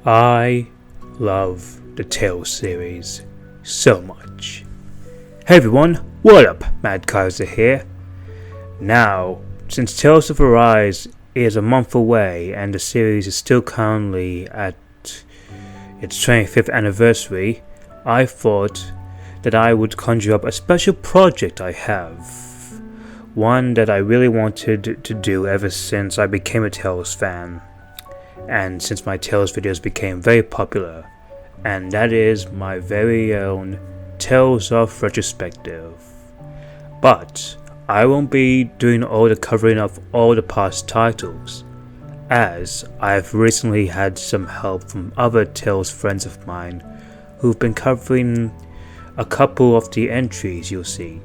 I love the Tales series so much. Hey everyone, what up? Mad Kaiser here. Now, since Tales of Arise is a month away and the series is still currently at its 25th anniversary, I thought that I would conjure up a special project I have. One that I really wanted to do ever since I became a Tales fan. And since my Tales videos became very popular, and that is my very own Tales of Retrospective. But I won't be doing all the covering of all the past titles, as I've recently had some help from other Tales friends of mine who've been covering a couple of the entries you'll see.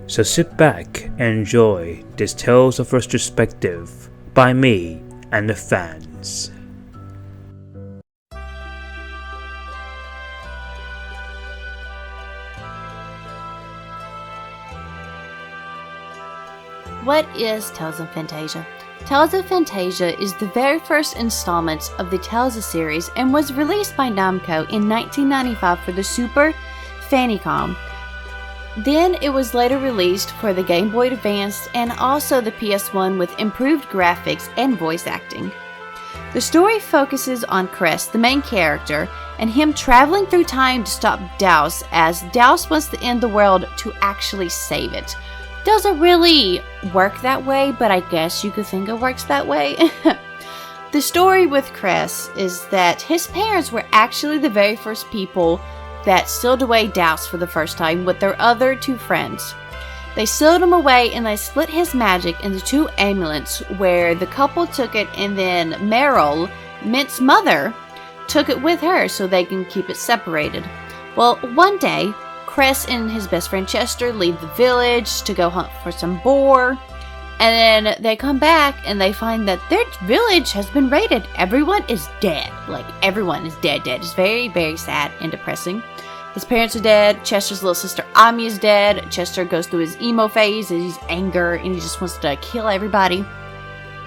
So sit back and enjoy this Tales of Retrospective by me and the fans. What is Tales of Phantasia? Tales of Phantasia is the very first installment of the Tales series and was released by Namco in 1995 for the Super Famicom. Then it was later released for the Game Boy Advance and also the PS1 with improved graphics and voice acting. The story focuses on Crest, the main character, and him traveling through time to stop Daus, as Daus wants to end the world to actually save it. Doesn't really work that way, but I guess you could think it works that way. The story with Crest is that his parents were actually the very first people that sealed away Daus for the first time with their other two friends. They sealed him away and they split his magic into two amulets, where the couple took it and then Meryl, Mint's mother, took it with her so they can keep it separated. Well, one day, Crest and his best friend Chester leave the village to go hunt for some boar, and then they come back and they find that their village has been raided. Everyone is dead. Like, everyone is dead. It's very, very sad and depressing. His parents are dead. Chester's little sister Ami is dead. Chester goes through his emo phase and he's anger and he just wants to kill everybody.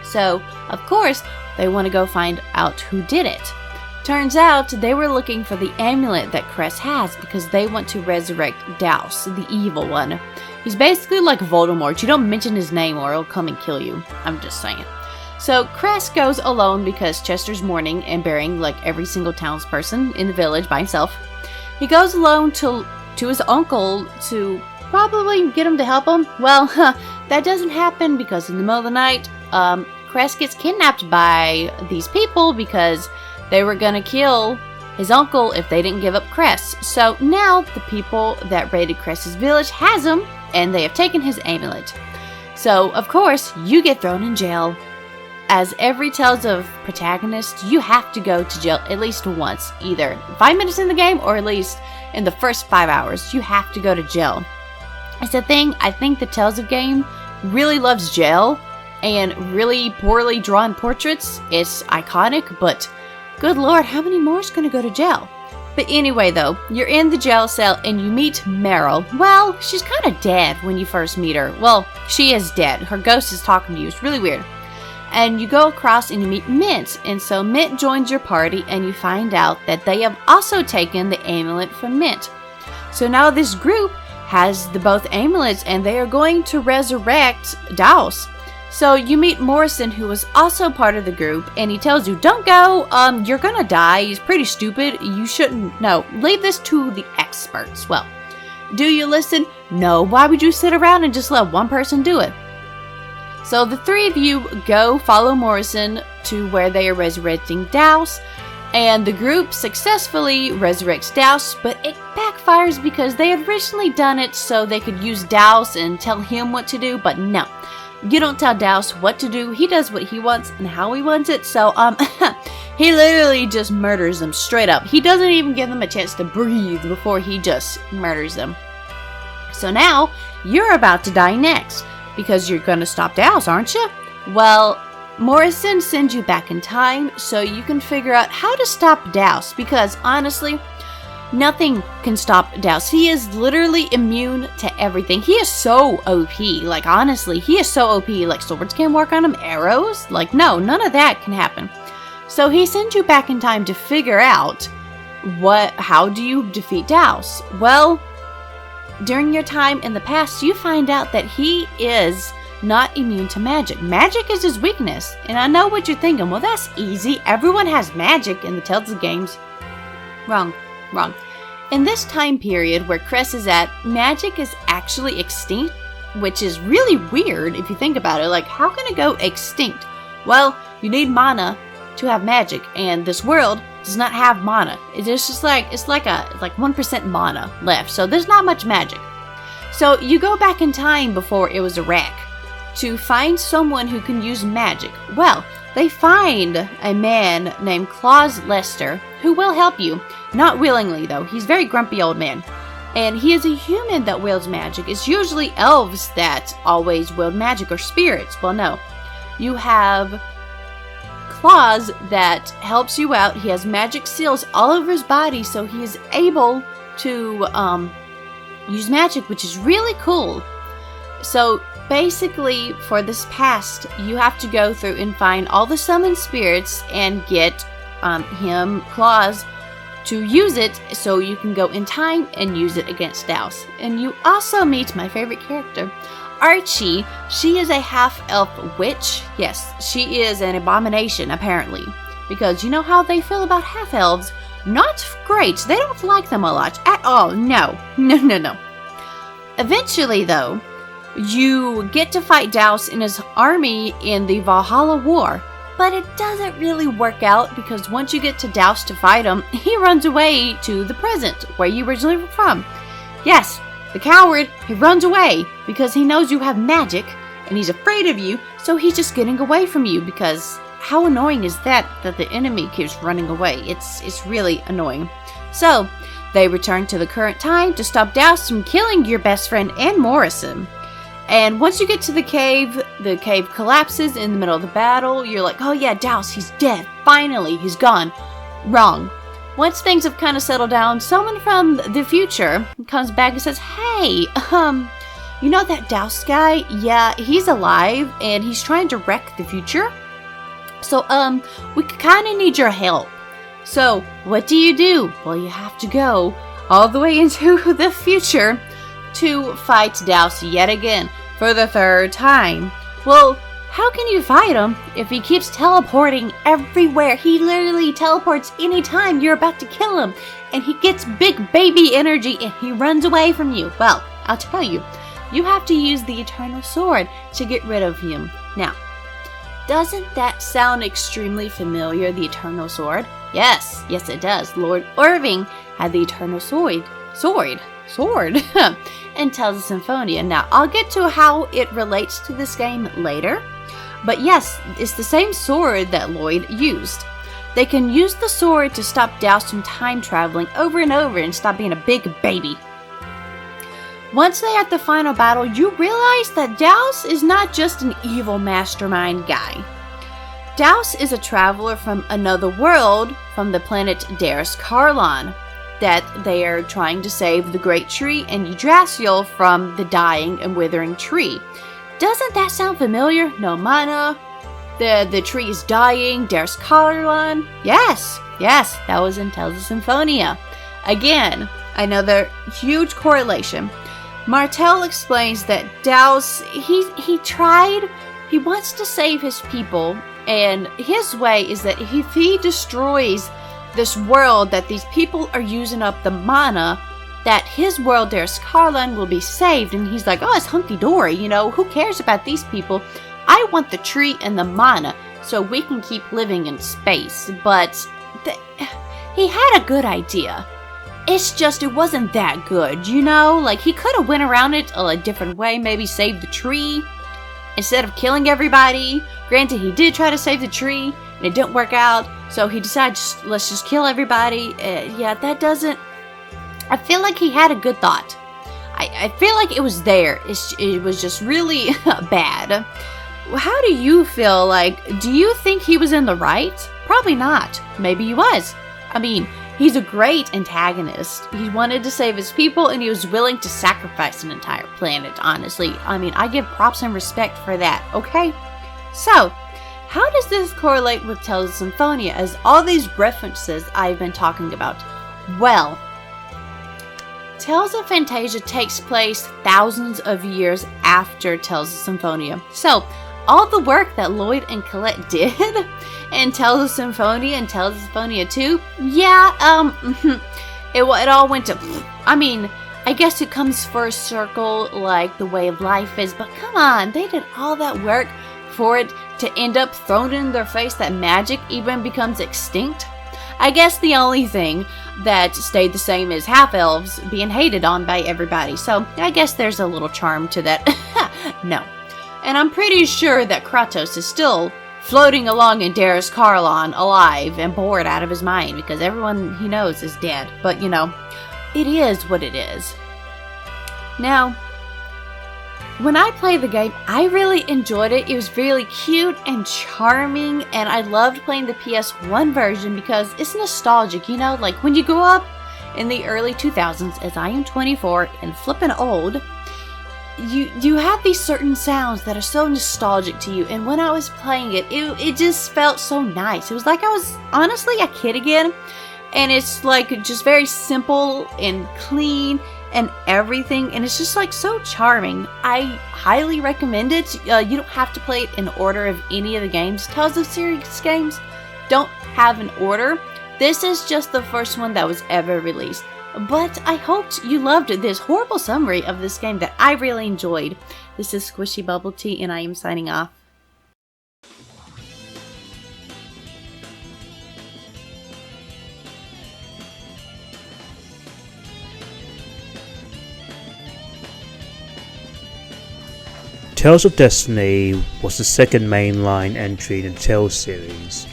So, of course, they want to go find out who did it. Turns out they were looking for the amulet that Crest has because they want to resurrect Daus, the evil one. He's basically like Voldemort. You don't mention his name or he'll come and kill you. I'm just saying. So Crest goes alone because Chester's mourning and burying like every single townsperson in the village by himself. He goes alone to his uncle to probably get him to help him. Well, that doesn't happen because in the middle of the night, Crest gets kidnapped by these people because they were gonna kill his uncle if they didn't give up Crest. So now the people that raided Crest's village has him, and they have taken his amulet. So of course you get thrown in jail. As every Tales of protagonist, you have to go to jail at least once, either 5 minutes in the game or at least in the first 5 hours. You have to go to jail. It's a thing. I think the Tales of game really loves jail and really poorly drawn portraits. It's iconic, but good lord, how many more is going to go to jail? But anyway though, you're in the jail cell and you meet Meryl. Well, she's kind of dead when you first meet her. Well, she is dead. Her ghost is talking to you. It's really weird. And you go across and you meet Mint. And so Mint joins your party and you find out that they have also taken the amulet from Mint. So now this group has both amulets and they are going to resurrect Daus. So you meet Morrison, who was also part of the group, and he tells you, don't go, you're gonna die, he's pretty stupid, you shouldn't, no, leave this to the experts. Well, do you listen? No, why would you sit around and just let one person do it? So the three of you go follow Morrison to where they are resurrecting Daus, and the group successfully resurrects Daus, but it backfires because they had originally done it so they could use Daus and tell him what to do, but no. You don't tell Daus what to do. He does what he wants and how he wants it. So, he literally just murders them straight up. He doesn't even give them a chance to breathe before he just murders them. So now, you're about to die next. Because you're gonna stop Daus, aren't you? Well, Morrison sends you back in time so you can figure out how to stop Daus. Because, honestly, nothing can stop Daus. He is literally immune to everything. He is so OP. Like, honestly, he is so OP. Like, swords can't work on him. Arrows? Like, no, none of that can happen. So he sends you back in time to figure out how do you defeat Daus? Well, during your time in the past, you find out that he is not immune to magic. Magic is his weakness. And I know what you're thinking. Well, that's easy. Everyone has magic in the Telltale games. Wrong. In this time period where Cress is at, magic is actually extinct, which is really weird if you think about it. Like, how can it go extinct? Well, you need mana to have magic, and this world does not have mana. It's just like 1% mana left, so there's not much magic. So you go back in time before it was Iraq to find someone who can use magic. Well, they find a man named Claus Lester who will help you. Not willingly, though. He's a very grumpy old man. And he is a human that wields magic. It's usually elves that always wield magic, or spirits. Well, no. You have Claus that helps you out. He has magic seals all over his body, so he is able to use magic, which is really cool. So basically, for this past, you have to go through and find all the summoned spirits and get Claus, to use it so you can go in time and use it against Daus. And you also meet my favorite character, Archie. She is a half-elf witch. Yes, she is an abomination, apparently. Because you know how they feel about half-elves? Not great. They don't like them a lot at all. No. Eventually, though, you get to fight Daus and his army in the Valhalla War. But it doesn't really work out, because once you get to Daus to fight him, he runs away to the present, where you originally were from. Yes, the coward, he runs away because he knows you have magic, and he's afraid of you, so he's just getting away from you, because how annoying is that the enemy keeps running away? It's really annoying. So, they return to the current time to stop Daus from killing your best friend and Morrison. And once you get to the cave collapses in the middle of the battle. You're like, oh yeah, Daus, he's dead. Finally, he's gone. Wrong. Once things have kind of settled down, someone from the future comes back and says, hey, you know that Daus guy? Yeah, he's alive, and he's trying to wreck the future. So, we kind of need your help. So, what do? Well, you have to go all the way into the future to fight Daus yet again for the third time. Well, how can you fight him if he keeps teleporting everywhere? He literally teleports anytime you're about to kill him, and he gets big baby energy and he runs away from you. Well, I'll tell you, you have to use the Eternal Sword to get rid of him. Now, doesn't that sound extremely familiar, the Eternal Sword? Yes, it does. Lord Irving had the Eternal Sword. And tells the Symphonia. Now, I'll get to how it relates to this game later, but yes, it's the same sword that Lloyd used. They can use the sword to stop Daus from time traveling over and over and stop being a big baby. Once they're at the final battle, you realize that Daus is not just an evil mastermind guy. Daus is a traveler from another world, from the planet Daris Karlon, that they are trying to save the Great Tree and Yggdrasil from the dying and withering tree. Doesn't that sound familiar? No mana, the tree is dying, Daris Karlon. Yes, that was in Tales of Symphonia. Again, another huge correlation. Martel explains that Daus, he wants to save his people, and his way is that if he destroys this world that these people are using up the mana, that his world, Daris Karlon, will be saved. And he's like, oh, it's hunky-dory, who cares about these people? I want the tree and the mana so we can keep living in space. But he had a good idea. It's just, it wasn't that good, Like, he could have went around it a different way, maybe saved the tree instead of killing everybody. Granted, he did try to save the tree, and it didn't work out, so he decided, let's just kill everybody. That doesn't... I feel like he had a good thought. I feel like it was there. It was just really bad. How do you feel? Do you think he was in the right? Probably not. Maybe he was. I mean, he's a great antagonist. He wanted to save his people, and he was willing to sacrifice an entire planet, honestly. I mean, I give props and respect for that, okay? So, how does this correlate with Tales of Symphonia as all these references I've been talking about? Well, Tales of Phantasia takes place thousands of years after Tales of Symphonia. So, all the work that Lloyd and Colette did in Tales of Symphonia and Tales of Symphonia 2, it all went to... I mean, I guess it comes full circle like the way of life is, but come on, they did all that work for it to end up thrown in their face that magic even becomes extinct? I guess the only thing that stayed the same is half-elves being hated on by everybody, so I guess there's a little charm to that. No. And I'm pretty sure that Kratos is still floating along in Darris Carlon alive and bored out of his mind because everyone he knows is dead. But, it is what it is. Now, when I played the game, I really enjoyed it. It was really cute and charming, and I loved playing the PS1 version because it's nostalgic, like when you grow up in the early 2000s, as I am 24 and flippin' old, you have these certain sounds that are so nostalgic to you, and when I was playing it just felt so nice. It was like I was honestly a kid again, and it's like just very simple and clean and everything, and it's just like so charming. I highly recommend it. You don't have to play it in order of any of the games. Tales of Series games don't have an order. This is just the first one that was ever released. But I hoped you loved this horrible summary of this game that I really enjoyed. This is SquishyBubbletea, and I am signing off. Tales of Destiny was the second mainline entry in the Tales series,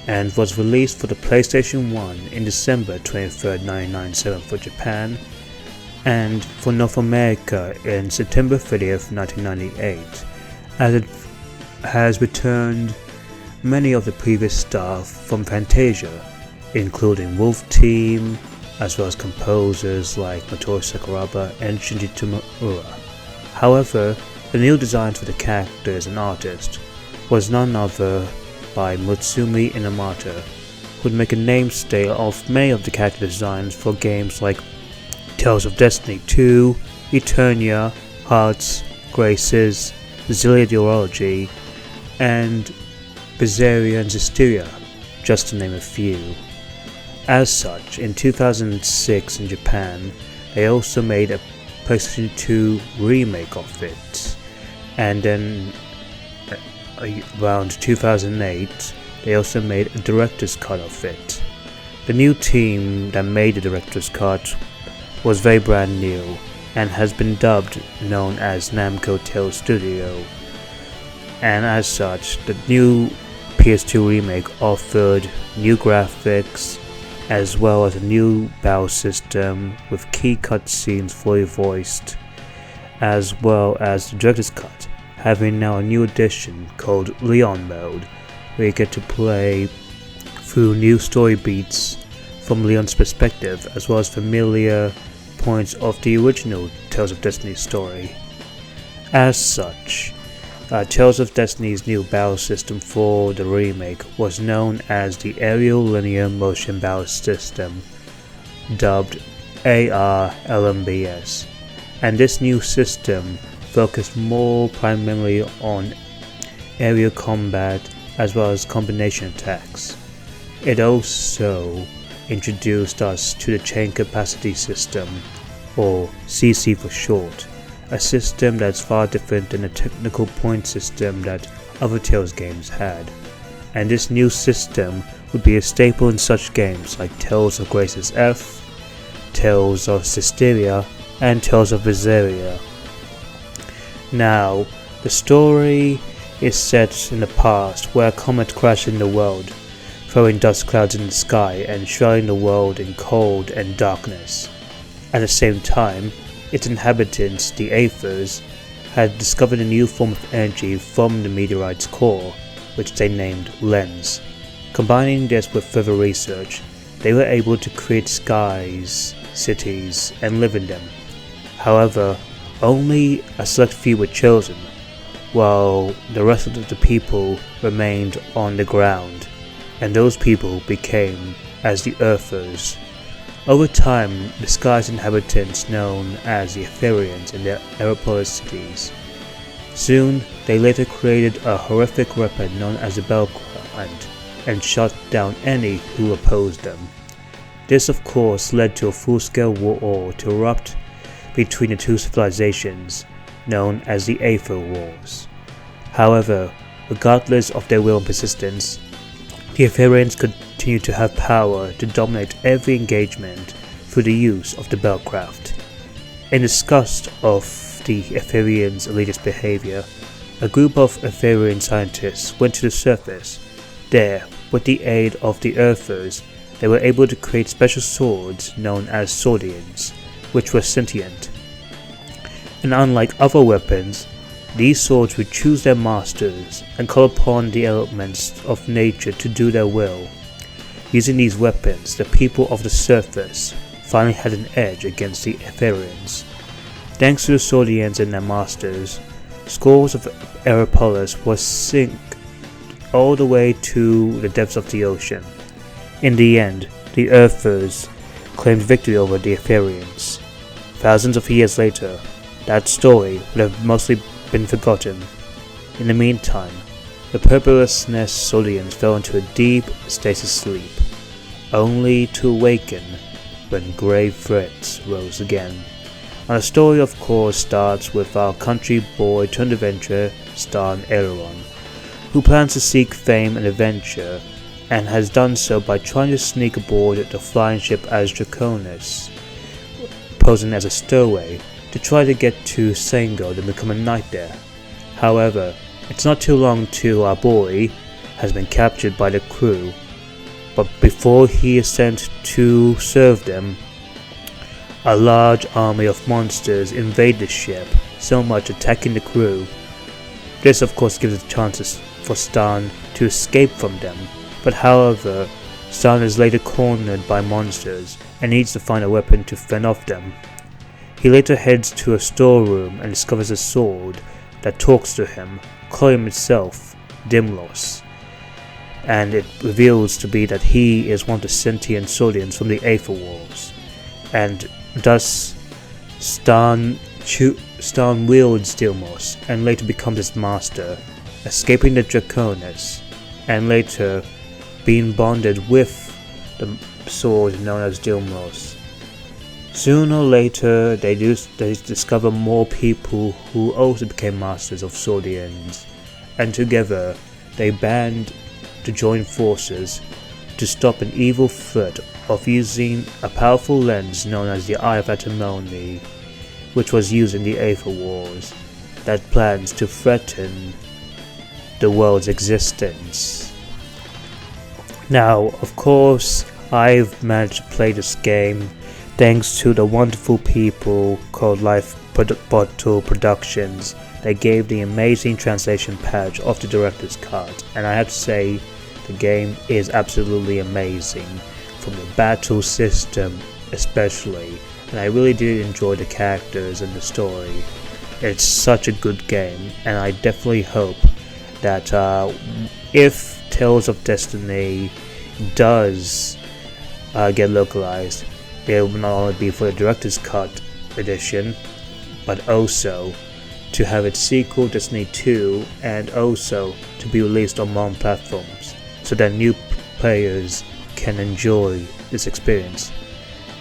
and was released for the PlayStation 1 in December 23rd, 1997 for Japan, and for North America in September 30th, 1998, as it has returned many of the previous staff from Phantasia, including Wolf Team, as well as composers like Motoi Sakuraba and Shinji Tamura. However, the new designs for the characters and artist was none other by Mutsumi Inamata, who would make a namestay of many of the character designs for games like Tales of Destiny 2, Eternia, Hearts, Graces, Xillia Duology, and Berseria and Zestiria, just to name a few. As such, in 2006 in Japan, they also made a PlayStation 2 remake of it, and then around 2008 they also made a director's cut of it. The new team that made the director's cut was very brand new and has been dubbed known as Namco Tales Studio, and as such the new PS2 remake offered new graphics as well as a new battle system with key cutscenes fully voiced, as well as the director's cut having now a new addition called Leon Mode, where you get to play through new story beats from Leon's perspective, as well as familiar points of the original Tales of Destiny story. As such, Tales of Destiny's new battle system for the remake was known as the Aerial Linear Motion Battle System, dubbed ARLMBS, and this new system focused more primarily on aerial combat as well as combination attacks. It also introduced us to the Chain Capacity System, or CC for short, a system that's far different than the technical point system that other Tales games had, and this new system would be a staple in such games like Tales of Graces F, Tales of Zestiria, and Tales of Berseria. Now, the story is set in the past where a comet crashed in the world, throwing dust clouds in the sky and shrouding the world in cold and darkness. At the same time, its inhabitants, the Aethers, had discovered a new form of energy from the meteorite's core, which they named Lens. Combining this with further research, they were able to create skies, cities, and live in them. However, only a select few were chosen, while the rest of the people remained on the ground, and those people became as the Earthers. Over time, the sky's inhabitants known as the Etherians in their Aeropolis cities. Soon, they later created a horrific weapon known as the Belgrand and shot down any who opposed them. This of course led to a full-scale war to erupt between the two civilizations, known as the Aether Wars. However, regardless of their will and persistence, the Etherians continued to have power to dominate every engagement through the use of the Bellcraft. In disgust of the Etherians' elitist behavior, a group of Etherian scientists went to the surface. There, with the aid of the Earthers, they were able to create special swords known as Swordians, which were sentient. And unlike other weapons, these swords would choose their masters and call upon the elements of nature to do their will. Using these weapons, the people of the surface finally had an edge against the Etherians. Thanks to the Swordians and their masters, scores of Aeropolis was sunk all the way to the depths of the ocean. In the end, the Earthers claimed victory over the Etherians. Thousands of years later, that story would have mostly been forgotten. In the meantime, the purposeless Swordians fell into a deep stasis sleep, only to awaken when grave threats rose again. And the story of course starts with our country boy turned adventurer, Stan Elrond, who plans to seek fame and adventure, and has done so by trying to sneak aboard the flying ship as Draconis, posing as a stowaway to try to get to Sangod and become a knight there. However, it's not too long till our boy has been captured by the crew, but before he is sent to serve them, a large army of monsters invade the ship, so much attacking the crew. This of course gives a chance for Stan to escape from them, but however, Stan is later cornered by monsters and needs to find a weapon to fend off them. He later heads to a storeroom and discovers a sword that talks to him, calling itself Dimlos, and it reveals to be that he is one of the sentient Swordians from the Aether Wars, and thus Stan wields Dimlos and later becomes its master, escaping the Draconis, and later being bonded with the sword known as Dimlos. Sooner or later, they discover more people who also became masters of Swordians, and together they band to join forces to stop an evil threat of using a powerful lens known as the Eye of Atamoni, which was used in the Aether Wars, that plans to threaten the world's existence. Now, of course, I've managed to play this game thanks to the wonderful people called Life Bottle Productions. They gave the amazing translation patch of the director's cut, and I have to say the game is absolutely amazing, from the battle system especially, and I really did enjoy the characters and the story. It's such a good game, and I definitely hope that if Tales of Destiny does get localized, it will not only be for the director's cut edition, but also to have its sequel Destiny 2, and also to be released on modern platforms, so that new players can enjoy this experience.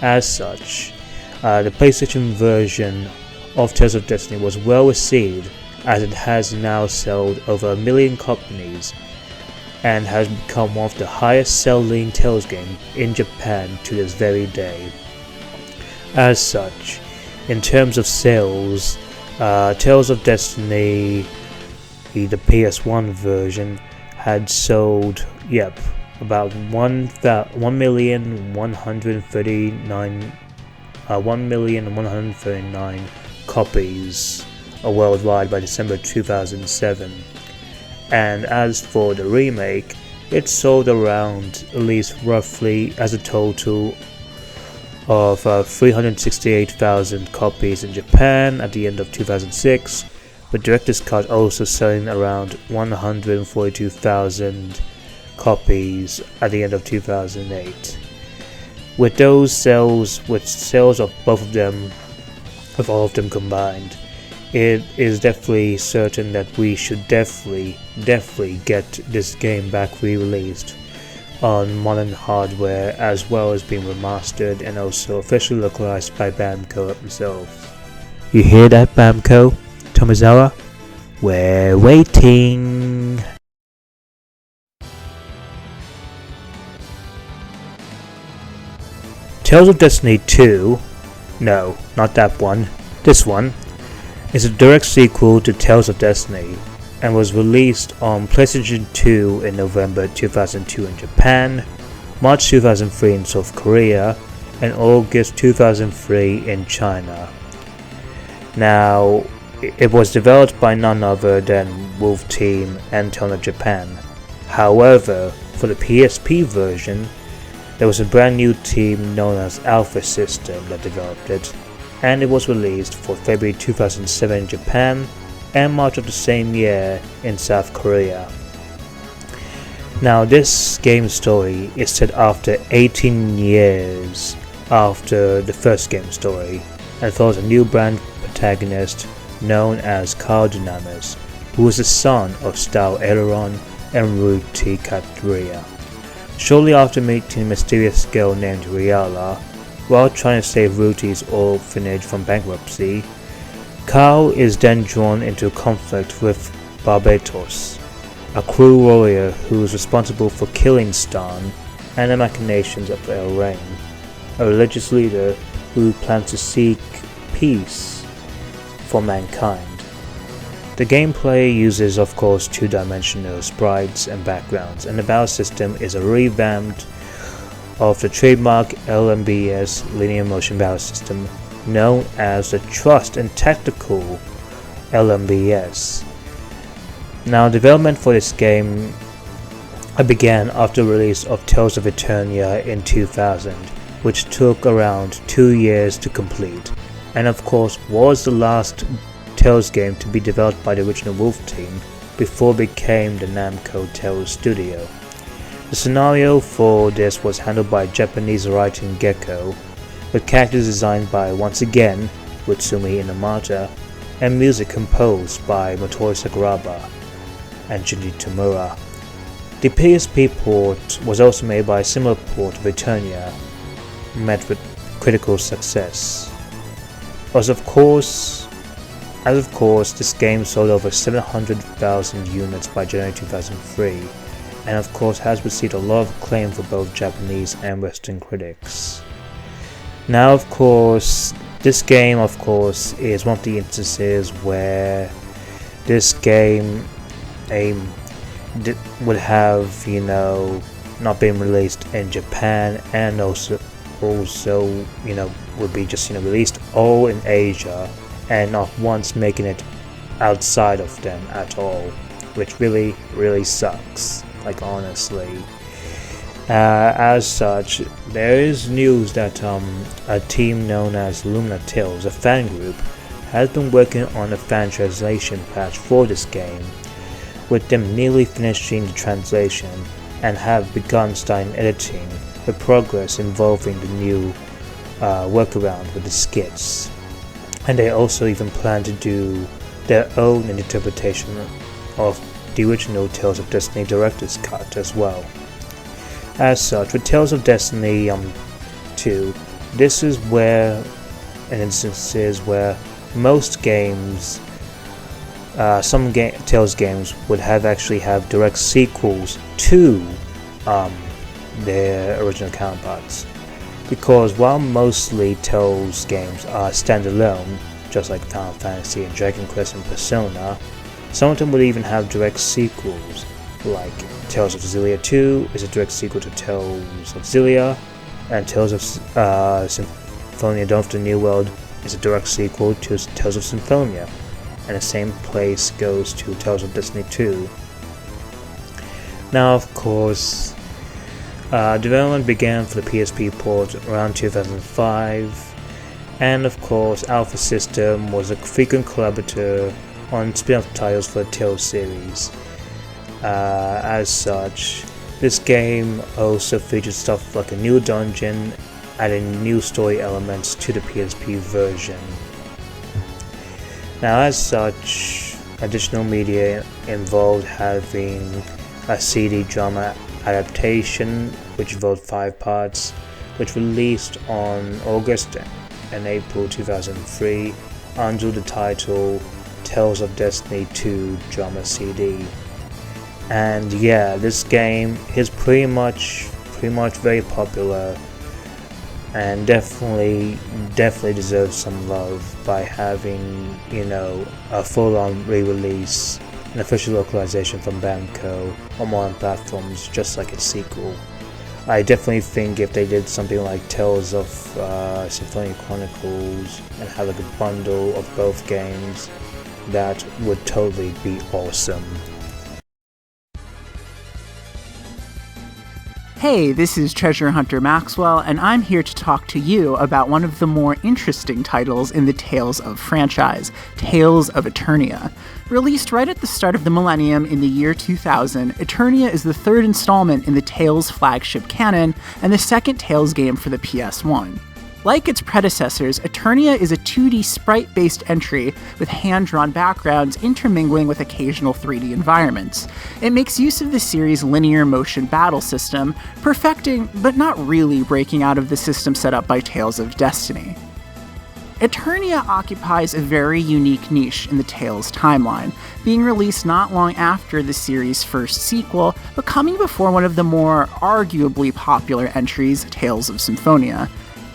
As such, the PlayStation version of Tales of Destiny was well received, as it has now sold over 1 million copies and has become one of the highest selling Tales games in Japan to this very day. As such, in terms of sales, Tales of Destiny, the PS1 version, had sold, about 1,139 copies worldwide by December 2007. And as for the remake, it sold around, at least roughly, as a total of 368,000 copies in Japan at the end of 2006, with Director's Cut also selling around 142,000 copies at the end of 2008. With sales of both of them, of all of them combined, it is definitely certain that we should definitely get this game back re-released on modern hardware, as well as being remastered and also officially localized by Bamco themselves. You hear that, Bamco? Tomizawa? We're waiting! Tales of Destiny 2, no, not that one, this one, is a direct sequel to Tales of Destiny and was released on PlayStation 2 in November 2002 in Japan, March 2003 in South Korea, and August 2003 in China. Now, it was developed by none other than Wolf Team and Tona Japan. However, for the PSP version, there was a brand new team known as Alpha System that developed it, and it was released for February 2007 in Japan and March of the same year in South Korea. Now, this game's story is set after 18 years after the first game's story, and follows a new brand protagonist known as Carl Dynamis, who is the son of Stal Aileron and Ruti Katria. Shortly after meeting a mysterious girl named Riala, while trying to save Ruti's orphanage from bankruptcy, Carl is then drawn into a conflict with Barbatos, a cruel warrior who is responsible for killing Stan and the machinations of Elrain, a religious leader who plans to seek peace for mankind. The gameplay uses, of course, two-dimensional sprites and backgrounds, and the battle system is a revamped of the trademark LMBS linear motion battle system known as the Trust and Tactical LMBS. Now, development for this game began after the release of Tales of Eternia in 2000, which took around 2 years to complete, and of course was the last Tales game to be developed by the original Wolf Team before it became the Namco Tales studio. The scenario for this was handled by Japanese writing Gecko, with characters designed by, once again, Utsumi Inamata, and music composed by Motoi Sakuraba and Junji Tamura. The PSP port was also made by a similar port of Eternia, met with critical success. As of course, this game sold over 700,000 units by January 2003, and of course has received a lot of acclaim for both Japanese and Western critics. Now, of course, this game, of course, is one of the instances where this game would have, not been released in Japan, and also, would be just, released all in Asia, and not once making it outside of them at all, which really, really sucks, like, honestly. As such, there is news that a team known as Lumina Tales, a fan group, has been working on a fan translation patch for this game, with them nearly finishing the translation and have begun starting editing the progress involving the new workaround with the skits. And they also even plan to do their own interpretation of the original Tales of Destiny Director's Cut as well. As such, with Tales of Destiny 2, this is where an instance is where most games, Tales games would actually have direct sequels to their original counterparts. Because while mostly Tales games are standalone, just like Final Fantasy and Dragon Quest and Persona, some of them would even have direct sequels, like Tales of Xillia 2 is a direct sequel to Tales of Xillia, and Tales of Symphonia Dawn of the New World is a direct sequel to Tales of Symphonia, and the same place goes to Tales of Destiny 2. Now, of course, development began for the PSP port around 2005, and of course Alpha System was a frequent collaborator on spin-off titles for the Tales series. As such, this game also features stuff like a new dungeon, adding new story elements to the PSP version. Now, as such, additional media involved having a CD drama adaptation, which involved 5 parts, which released on August and April 2003 under the title Tales of Destiny 2 Drama CD. And yeah, this game is pretty much very popular, and definitely deserves some love by having, a full-on re-release, an official localization from Bamco on modern platforms, just like its sequel. I definitely think if they did something like Tales of Symphonia Chronicles and had like a bundle of both games, that would totally be awesome. Hey, this is Treasure Hunter Maxwell, and I'm here to talk to you about one of the more interesting titles in the Tales of franchise, Tales of Eternia. Released right at the start of the millennium in the year 2000, Eternia is the third installment in the Tales flagship canon and the second Tales game for the PS1. Like its predecessors, Eternia is a 2D sprite-based entry with hand-drawn backgrounds intermingling with occasional 3D environments. It makes use of the series' linear motion battle system, perfecting but not really breaking out of the system set up by Tales of Destiny. Eternia occupies a very unique niche in the Tales timeline, being released not long after the series' first sequel, but coming before one of the more arguably popular entries, Tales of Symphonia.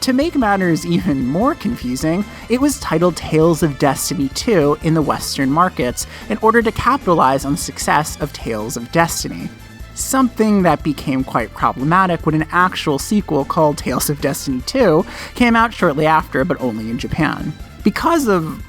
To make matters even more confusing, it was titled Tales of Destiny 2 in the Western markets in order to capitalize on the success of Tales of Destiny. Something that became quite problematic when an actual sequel called Tales of Destiny 2 came out shortly after, but only in Japan. Because of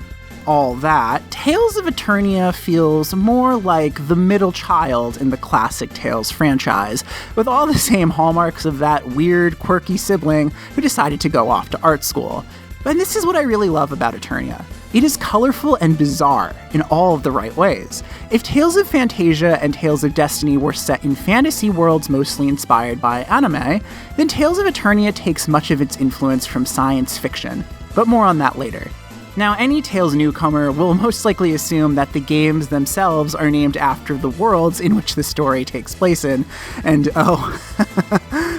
all that, Tales of Eternia feels more like the middle child in the classic Tales franchise, with all the same hallmarks of that weird, quirky sibling who decided to go off to art school. And this is what I really love about Eternia. It is colorful and bizarre in all of the right ways. If Tales of Phantasia and Tales of Destiny were set in fantasy worlds mostly inspired by anime, then Tales of Eternia takes much of its influence from science fiction, but more on that later. Now, any Tales newcomer will most likely assume that the games themselves are named after the worlds in which the story takes place in, and oh,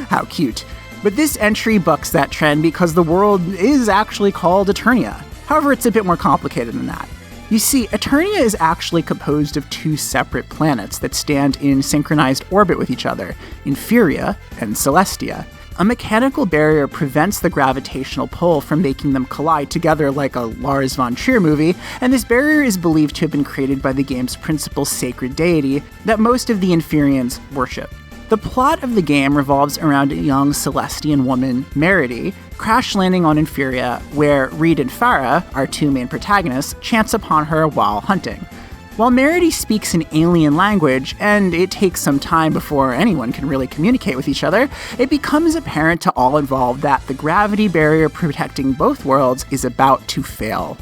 how cute. But this entry bucks that trend because the world is actually called Eternia. However, it's a bit more complicated than that. You see, Eternia is actually composed of 2 separate planets that stand in synchronized orbit with each other, Inferia and Celestia. A mechanical barrier prevents the gravitational pull from making them collide together like a Lars von Trier movie, and this barrier is believed to have been created by the game's principal sacred deity that most of the Inferians worship. The plot of the game revolves around a young Celestian woman, Meredy, crash landing on Inferia, where Reed and Farah, our 2 main protagonists, chance upon her while hunting. While Meredy speaks an alien language, and it takes some time before anyone can really communicate with each other, it becomes apparent to all involved that the gravity barrier protecting both worlds is about to fail.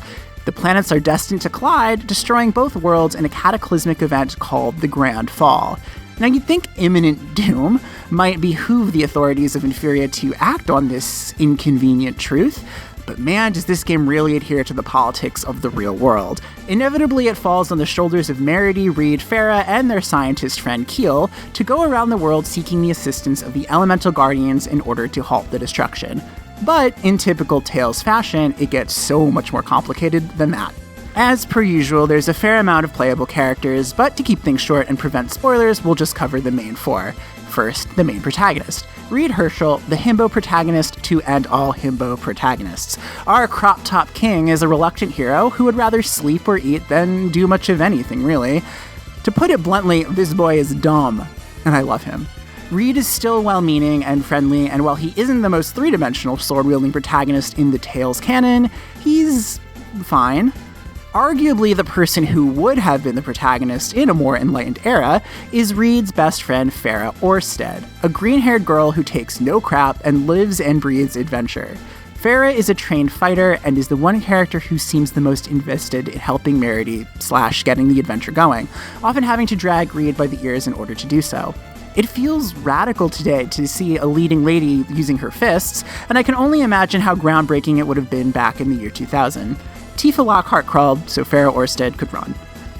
The planets are destined to collide, destroying both worlds in a cataclysmic event called the Grand Fall. Now, you'd think imminent doom might behoove the authorities of Inferia to act on this inconvenient truth, but man, does this game really adhere to the politics of the real world. Inevitably, it falls on the shoulders of Meredy, Reed, Farah, and their scientist friend Keel to go around the world seeking the assistance of the Elemental Guardians in order to halt the destruction. But in typical Tales fashion, it gets so much more complicated than that. As per usual, there's a fair amount of playable characters, but to keep things short and prevent spoilers, we'll just cover the main 4. First, the main protagonist, Reed Herschel, the himbo protagonist to end all himbo protagonists. Our crop top king is a reluctant hero who would rather sleep or eat than do much of anything, really. To put it bluntly, this boy is dumb, and I love him. Reed is still well-meaning and friendly, and while he isn't the most three-dimensional sword-wielding protagonist in the Tales canon, he's fine. Arguably the person who would have been the protagonist in a more enlightened era is Reed's best friend Farah Orsted, a green-haired girl who takes no crap and lives and breathes adventure. Farah is a trained fighter and is the one character who seems the most invested in helping Meredy / getting the adventure going, often having to drag Reed by the ears in order to do so. It feels radical today to see a leading lady using her fists, and I can only imagine how groundbreaking it would have been back in the year 2000. Tifa Lockhart crawled so Farah Orsted could run.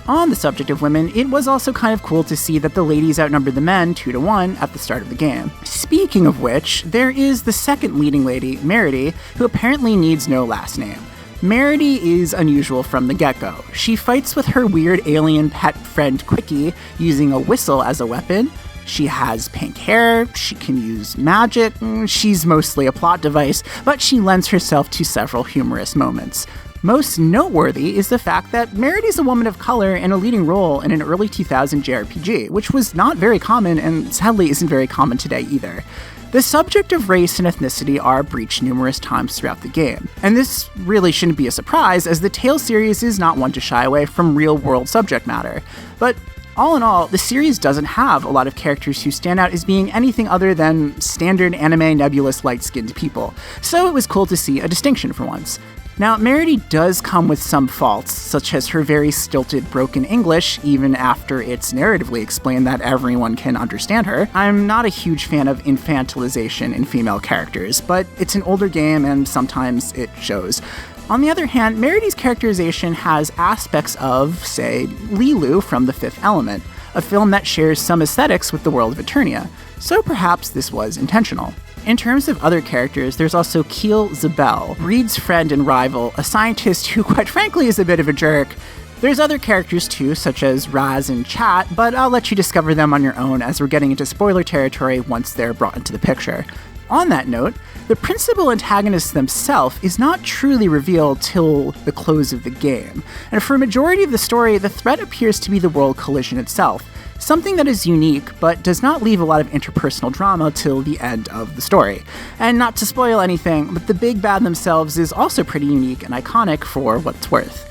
On the subject of women, it was also kind of cool to see that the ladies outnumbered the men 2-1 at the start of the game. Speaking of which, there is the second leading lady, Meredy, who apparently needs no last name. Meredy is unusual from the get-go. She fights with her weird alien pet friend Quickie using a whistle as a weapon. She has pink hair, she can use magic, she's mostly a plot device, but she lends herself to several humorous moments. Most noteworthy is the fact that Meredy's a woman of color in a leading role in an early 2000 JRPG, which was not very common and sadly isn't very common today either. The subject of race and ethnicity are breached numerous times throughout the game, and this really shouldn't be a surprise as the Tales series is not one to shy away from real-world subject matter. But all in all, the series doesn't have a lot of characters who stand out as being anything other than standard anime nebulous light-skinned people, so it was cool to see a distinction for once. Now, Meredy does come with some faults, such as her very stilted, broken English, even after it's narratively explained that everyone can understand her. I'm not a huge fan of infantilization in female characters, but it's an older game and sometimes it shows. On the other hand, Meredy's characterization has aspects of, say, Lilu from The Fifth Element, a film that shares some aesthetics with the world of Eternia, so perhaps this was intentional. In terms of other characters, there's also Keel Zabel, Reed's friend and rival, a scientist who quite frankly is a bit of a jerk. There's other characters too, such as Raz and Chat, but I'll let you discover them on your own as we're getting into spoiler territory once they're brought into the picture. On that note, the principal antagonist themselves is not truly revealed till the close of the game, and for a majority of the story, the threat appears to be the world collision itself, something that is unique but does not leave a lot of interpersonal drama till the end of the story. And not to spoil anything, but the big bad themselves is also pretty unique and iconic for what it's worth.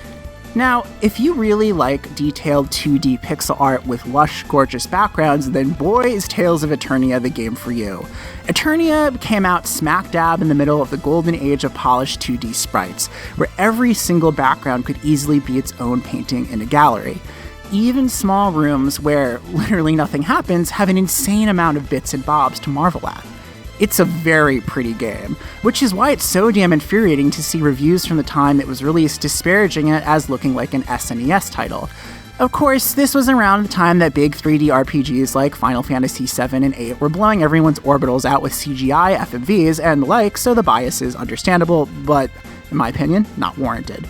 Now, if you really like detailed 2D pixel art with lush, gorgeous backgrounds, then boy is Tales of Eternia the game for you. Eternia came out smack dab in the middle of the golden age of polished 2D sprites, where every single background could easily be its own painting in a gallery. Even small rooms where literally nothing happens have an insane amount of bits and bobs to marvel at. It's a very pretty game, which is why it's so damn infuriating to see reviews from the time it was released disparaging it as looking like an SNES title. Of course, this was around the time that big 3D RPGs like Final Fantasy VII and VIII were blowing everyone's orbitals out with CGI, FMVs, and the like, so the bias is understandable, but, in my opinion, not warranted.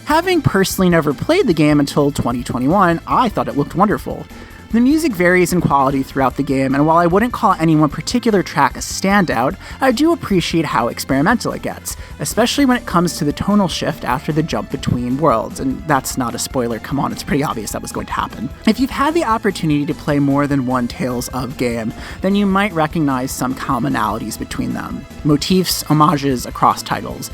Having personally never played the game until 2021, I thought it looked wonderful. The music varies in quality throughout the game, and while I wouldn't call any one particular track a standout, I do appreciate how experimental it gets, especially when it comes to the tonal shift after the jump between worlds, and that's not a spoiler, come on, it's pretty obvious that was going to happen. If you've had the opportunity to play more than one Tales of game, then you might recognize some commonalities between them, motifs, homages across titles.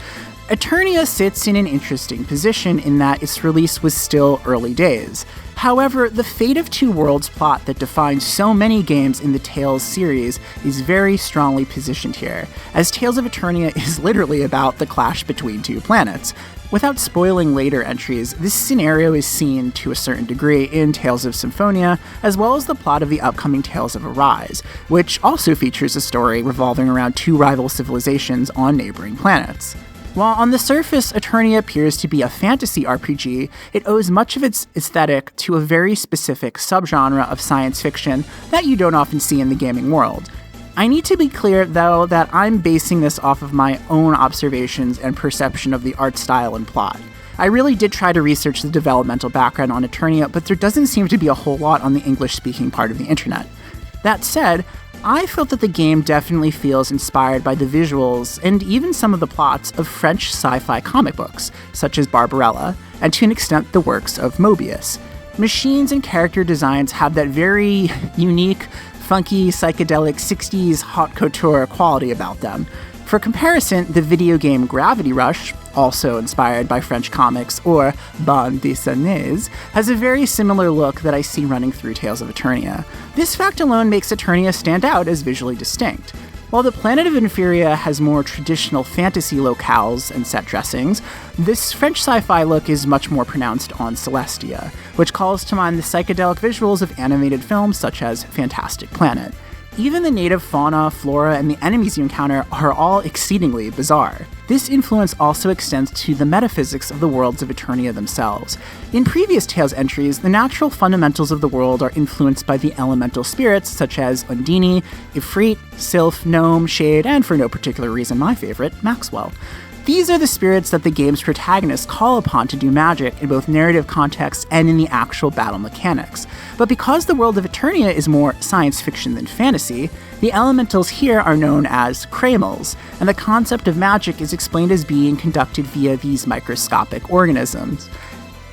Eternia sits in an interesting position in that its release was still early days. However, the Fate of Two Worlds plot that defines so many games in the Tales series is very strongly positioned here, as Tales of Eternia is literally about the clash between two planets. Without spoiling later entries, this scenario is seen to a certain degree in Tales of Symphonia, as well as the plot of the upcoming Tales of Arise, which also features a story revolving around two rival civilizations on neighboring planets. While on the surface, Eternia appears to be a fantasy RPG, it owes much of its aesthetic to a very specific subgenre of science fiction that you don't often see in the gaming world. I need to be clear, though, that I'm basing this off of my own observations and perception of the art style and plot. I really did try to research the developmental background on Eternia, but there doesn't seem to be a whole lot on the English-speaking part of the internet. That said, I felt that the game definitely feels inspired by the visuals and even some of the plots of French sci-fi comic books, such as Barbarella, and to an extent the works of Mobius. Machines and character designs have that very unique, funky, psychedelic 60s haute couture quality about them. For comparison, the video game Gravity Rush, also inspired by French comics, or Bande Dessinée, has a very similar look that I see running through Tales of Eternia. This fact alone makes Eternia stand out as visually distinct. While the planet of Vesperia has more traditional fantasy locales and set dressings, this French sci-fi look is much more pronounced on Celestia, which calls to mind the psychedelic visuals of animated films such as Fantastic Planet. Even the native fauna, flora, and the enemies you encounter are all exceedingly bizarre. This influence also extends to the metaphysics of the worlds of Eternia themselves. In previous Tales entries, the natural fundamentals of the world are influenced by the elemental spirits such as Undine, Ifrit, Sylph, Gnome, Shade, and for no particular reason my favorite, Maxwell. These are the spirits that the game's protagonists call upon to do magic in both narrative context and in the actual battle mechanics. But because the world of Eternia is more science fiction than fantasy, the elementals here are known as Kramels, and the concept of magic is explained as being conducted via these microscopic organisms.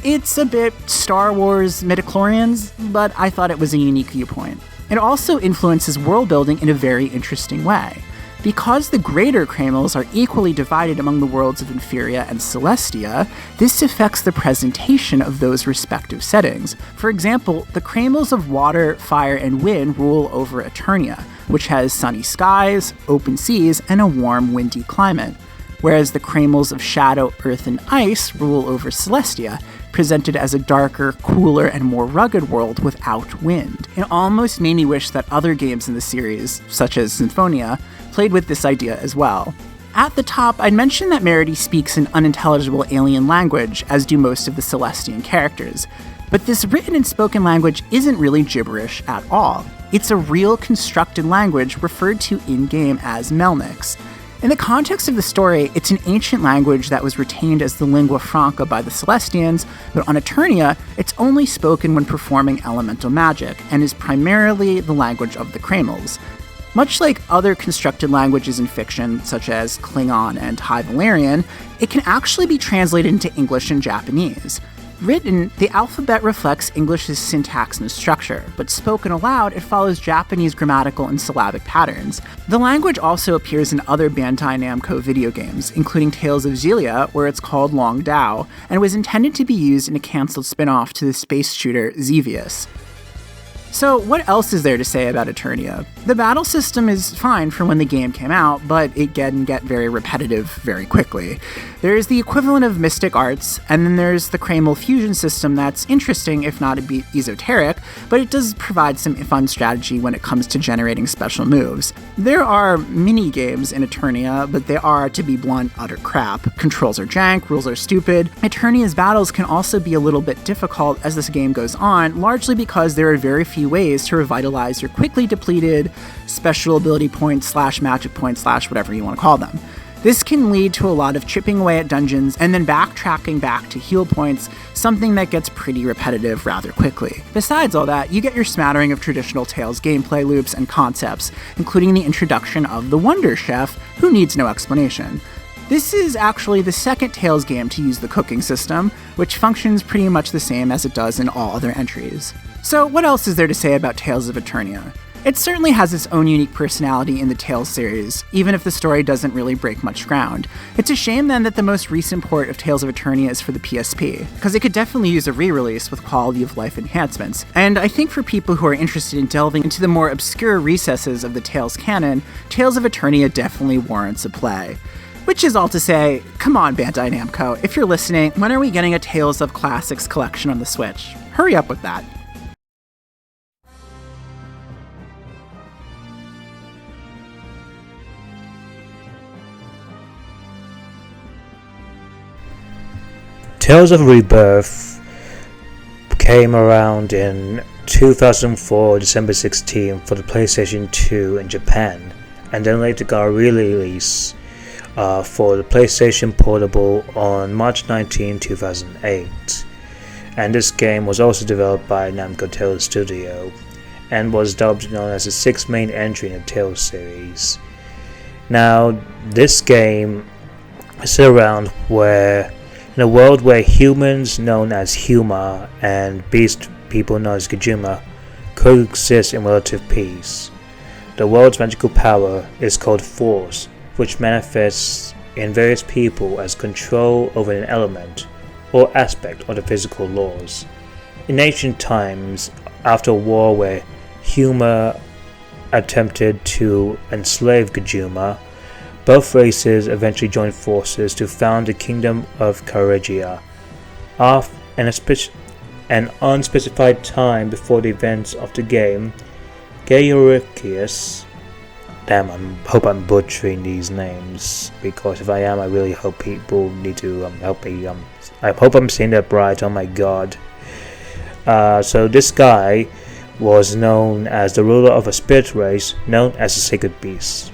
It's a bit Star Wars midichlorians, but I thought it was a unique viewpoint. It also influences world building in a very interesting way. Because the greater Kramels are equally divided among the worlds of Vesperia and Celestia, this affects the presentation of those respective settings. For example, the Kramels of water, fire, and wind rule over Eternia, which has sunny skies, open seas, and a warm, windy climate, whereas the Kramels of shadow, earth, and ice rule over Celestia, presented as a darker, cooler, and more rugged world without wind. It almost made me wish that other games in the series, such as Symphonia, played with this idea as well. At the top, I'd mention that Meredy speaks an unintelligible alien language, as do most of the Celestian characters. But this written and spoken language isn't really gibberish at all. It's a real constructed language referred to in-game as Melnyx. In the context of the story, it's an ancient language that was retained as the lingua franca by the Celestians, but on Eternia, it's only spoken when performing elemental magic, and is primarily the language of the Kramels. Much like other constructed languages in fiction, such as Klingon and High Valyrian, it can actually be translated into English and Japanese. Written, the alphabet reflects English's syntax and structure, but spoken aloud, it follows Japanese grammatical and syllabic patterns. The language also appears in other Bandai Namco video games, including Tales of Xillia, where it's called Long Dao, and was intended to be used in a cancelled spin-off to the space shooter Xevious. So what else is there to say about Eternia? The battle system is fine for when the game came out, but it can get very repetitive very quickly. There's the equivalent of Mystic Arts, and then there's the Kramel fusion system that's interesting if not a bit esoteric, but it does provide some fun strategy when it comes to generating special moves. There are mini-games in Eternia, but they are, to be blunt, utter crap. Controls are jank, rules are stupid. Eternia's battles can also be a little bit difficult as this game goes on, largely because there are very few ways to revitalize your quickly depleted special ability points / magic points / whatever you want to call them. This can lead to a lot of chipping away at dungeons and then backtracking back to heal points, something that gets pretty repetitive rather quickly. Besides all that, you get your smattering of traditional Tales gameplay loops and concepts, including the introduction of the Wonder Chef, who needs no explanation. This is actually the second Tales game to use the cooking system, which functions pretty much the same as it does in all other entries. So what else is there to say about Tales of Eternia? It certainly has its own unique personality in the Tales series, even if the story doesn't really break much ground. It's a shame then that the most recent port of Tales of Eternia is for the PSP, because it could definitely use a re-release with quality of life enhancements. And I think for people who are interested in delving into the more obscure recesses of the Tales canon, Tales of Eternia definitely warrants a play. Which is all to say, come on Bandai Namco, if you're listening, when are we getting a Tales of Classics collection on the Switch? Hurry up with that. Tales of Rebirth came around in 2004, December 16, for the PlayStation 2 in Japan, and then later got a re-release for the PlayStation Portable on March 19, 2008. And this game was also developed by Namco Tales Studio, and was dubbed known as the sixth main entry in the Tales series. Now, this game is around where in a world where humans known as Huma and beast people known as Gajuma coexist in relative peace. The world's magical power is called Force, which manifests in various people as control over an element or aspect of the physical laws. In ancient times, after a war where Huma attempted to enslave Gajuma, both races eventually joined forces to found the Kingdom of Caregia. An unspecified time before the events of the game, Georicius, hope I'm butchering these names, because if I am, I really hope people need to help me. I hope I'm saying that right, oh my god. So this guy was known as the ruler of a spirit race known as the Sacred Beast,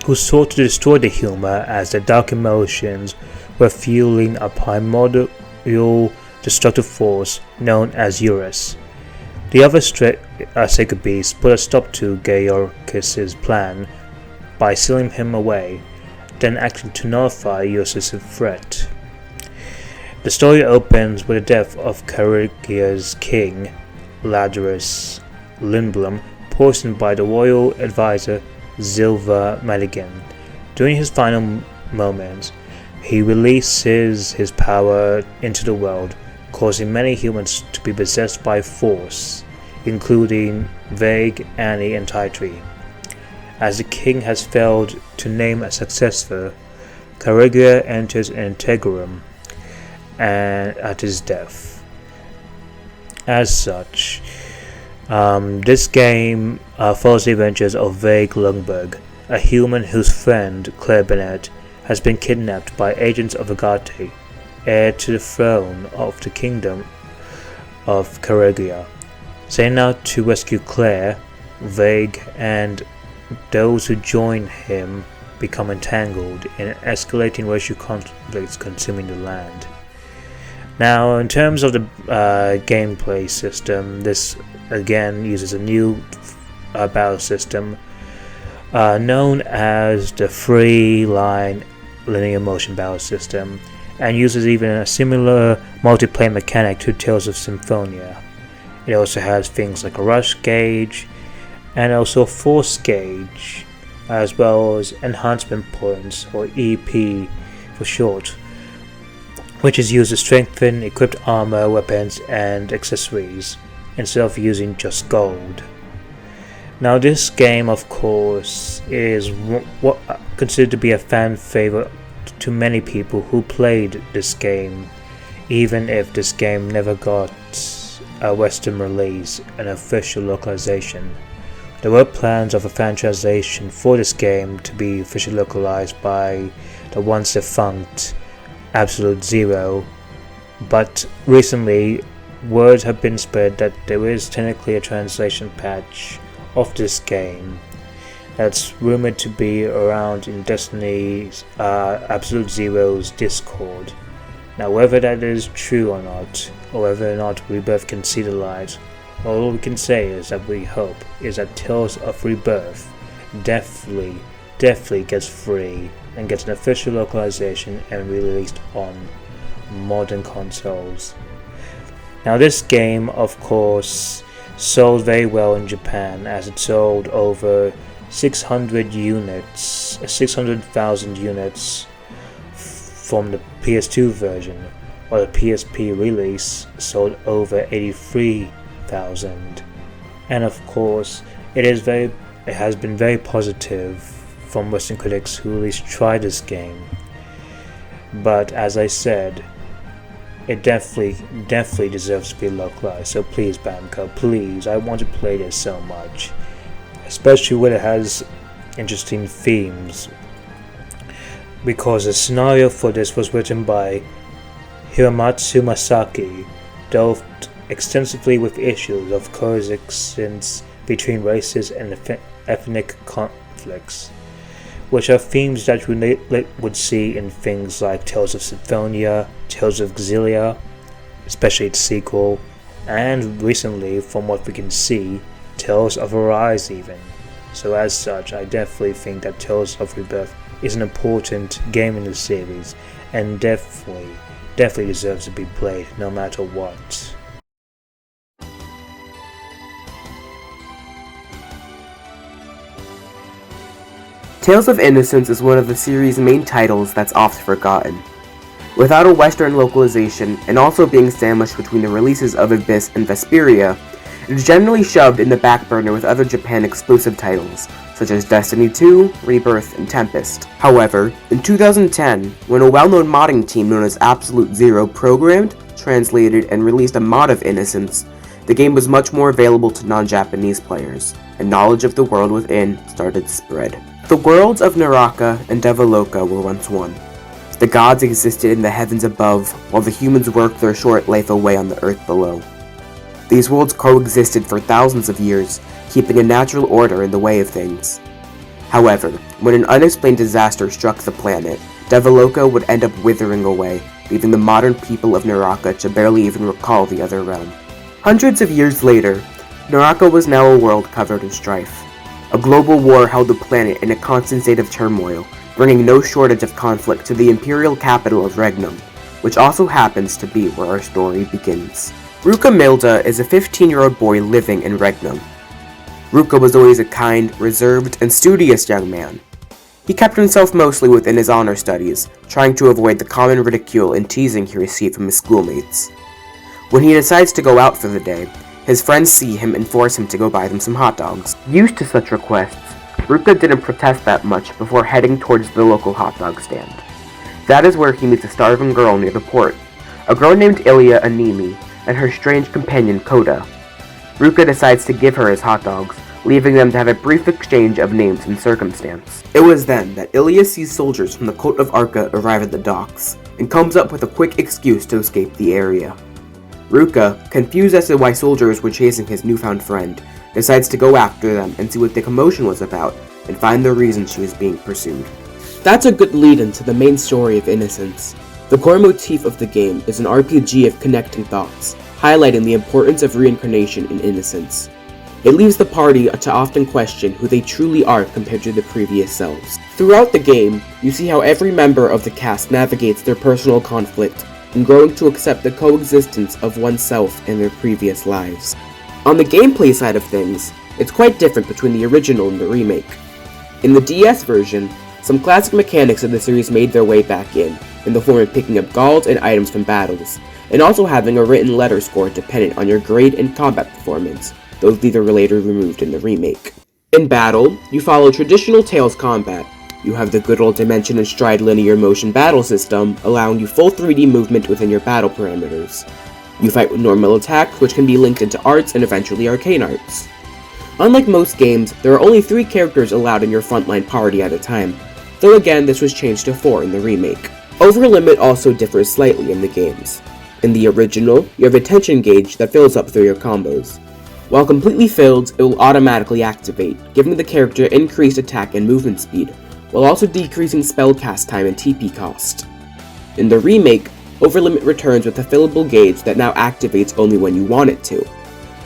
who sought to destroy the Humor as their dark emotions were fueling a primordial destructive force known as Eurus. The other Sacred Beasts put a stop to Georicus' plan by sealing him away, then acting to nullify Eurus' threat. The story opens with the death of Caregia's king, Ladurus Lindblom, poisoned by the royal advisor Zilva Madigan. During his final moments, he releases his power into the world, causing many humans to be possessed by force, including Vague, Annie, and Titri. As the king has failed to name a successor, Caregia enters Integrum and at his death. As such, this game follows the adventures of Vague Lundberg, a human whose friend, Claire Bennett, has been kidnapped by agents of Agate, heir to the throne of the Kingdom of Caregia. Setting out to rescue Claire, Vague and those who join him become entangled in escalating racial conflicts consuming the land. Now, in terms of the gameplay system, this again uses a new battle system known as the Free Line Linear Motion Battle System, and uses even a similar multiplayer mechanic to Tales of Symphonia. It also has things like a rush gauge and also a force gauge, as well as enhancement points, or EP for short, which is used to strengthen equipped armor, weapons, and accessories instead of using just gold. Now, this game, of course, is what considered to be a fan favorite to many people who played this game, even if this game never got a Western release, an official localization. There were plans of a franchisation for this game to be officially localized by the once defunct Absolute Zero, but recently words have been spread that there is technically a translation patch of this game that's rumored to be around in Destiny's Absolute Zero's Discord. Now, whether that is true or not, or whether or not Rebirth can see the light, all we can say is that we hope is that Tales of Rebirth definitely gets free and gets an official localization and released on modern consoles. Now, this game, of course, sold very well in Japan, as it sold over 600,000 units from the PS2 version, while the PSP release sold over 83,000. And of course, it has been very positive from Western critics who at least tried this game. But as I said, it definitely deserves to be localized. So please, Bamco, please, I want to play this so much, especially when it has interesting themes, because the scenario for this was written by Hiramatsu Masaki, dealt extensively with issues of coexistence between races and ethnic conflicts, which are themes that we would see in things like Tales of Symphonia, Tales of Xillia, especially its sequel, and recently, from what we can see, Tales of Arise even. So as such, I definitely think that Tales of Rebirth is an important game in the series, and definitely deserves to be played no matter what. Tales of Innocence is one of the series' main titles that's oft forgotten. Without a Western localization, and also being sandwiched between the releases of Abyss and Vesperia, It is generally shoved in the back burner with other Japan-exclusive titles, such as Destiny 2, Rebirth, and Tempest. However, in 2010, when a well-known modding team known as Absolute Zero programmed, translated, and released a mod of Innocence, the game was much more available to non-Japanese players, and knowledge of the world within started to spread. The worlds of Naraka and Devaloka were once one. The gods existed in the heavens above, while the humans worked their short life away on the earth below. These worlds coexisted for thousands of years, keeping a natural order in the way of things. However, when an unexplained disaster struck the planet, Devaloka would end up withering away, leaving the modern people of Naraka to barely even recall the other realm. Hundreds of years later, Naraka was now a world covered in strife. A global war held the planet in a constant state of turmoil, bringing no shortage of conflict to the imperial capital of Regnum, which also happens to be where our story begins. Ruka Milda is a 15-year-old boy living in Regnum. Ruka was always a kind, reserved, and studious young man. He kept himself mostly within his honor studies, trying to avoid the common ridicule and teasing he received from his schoolmates. When he decides to go out for the day, his friends see him and force him to go buy them some hot dogs. Used to such requests, Ruka didn't protest that much before heading towards the local hot dog stand. That is where he meets a starving girl near the port, a girl named Xillia Animi, and her strange companion Koda. Ruka decides to give her his hot dogs, leaving them to have a brief exchange of names and circumstance. It was then that Xillia sees soldiers from the court of Arca arrive at the docks, and comes up with a quick excuse to escape the area. Ruka, confused as to why soldiers were chasing his newfound friend, decides to go after them and see what the commotion was about, and find the reason she was being pursued. That's a good lead-in to the main story of Innocence. The core motif of the game is an RPG of connecting thoughts, highlighting the importance of reincarnation in Innocence. It leaves the party to often question who they truly are compared to their previous selves. Throughout the game, you see how every member of the cast navigates their personal conflict, and growing to accept the coexistence of oneself in their previous lives. On the gameplay side of things, it's quite different between the original and the remake. In the DS version, some classic mechanics of the series made their way back in the form of picking up gold and items from battles, and also having a written letter score dependent on your grade and combat performance, though these are later removed in the remake. In battle, you follow traditional Tales combat. You have the good old Dimension and Stride linear motion battle system, allowing you full 3D movement within your battle parameters. You fight with normal attacks, which can be linked into arts and eventually arcane arts. Unlike most games, there are only 3 characters allowed in your frontline party at a time, though again this was changed to 4 in the remake. Overlimit also differs slightly in the games. In the original, you have a tension gauge that fills up through your combos. While completely filled, it will automatically activate, giving the character increased attack and movement speed, while also decreasing spell cast time and TP cost. In the remake, Overlimit returns with a fillable gauge that now activates only when you want it to.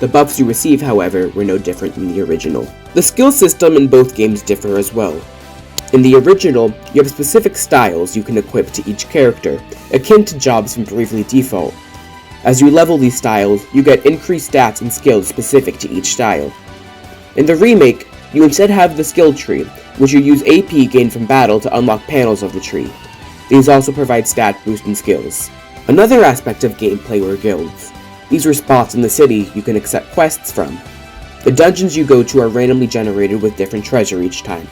The buffs you receive, however, were no different than the original. The skill system in both games differ as well. In the original, you have specific styles you can equip to each character, akin to jobs from Bravely Default. As you level these styles, you get increased stats and skills specific to each style. In the remake, you instead have the skill tree, which you use AP gained from battle to unlock panels of the tree. These also provide stat boost and skills. Another aspect of gameplay were guilds. These were spots in the city you can accept quests from. The dungeons you go to are randomly generated with different treasure each time.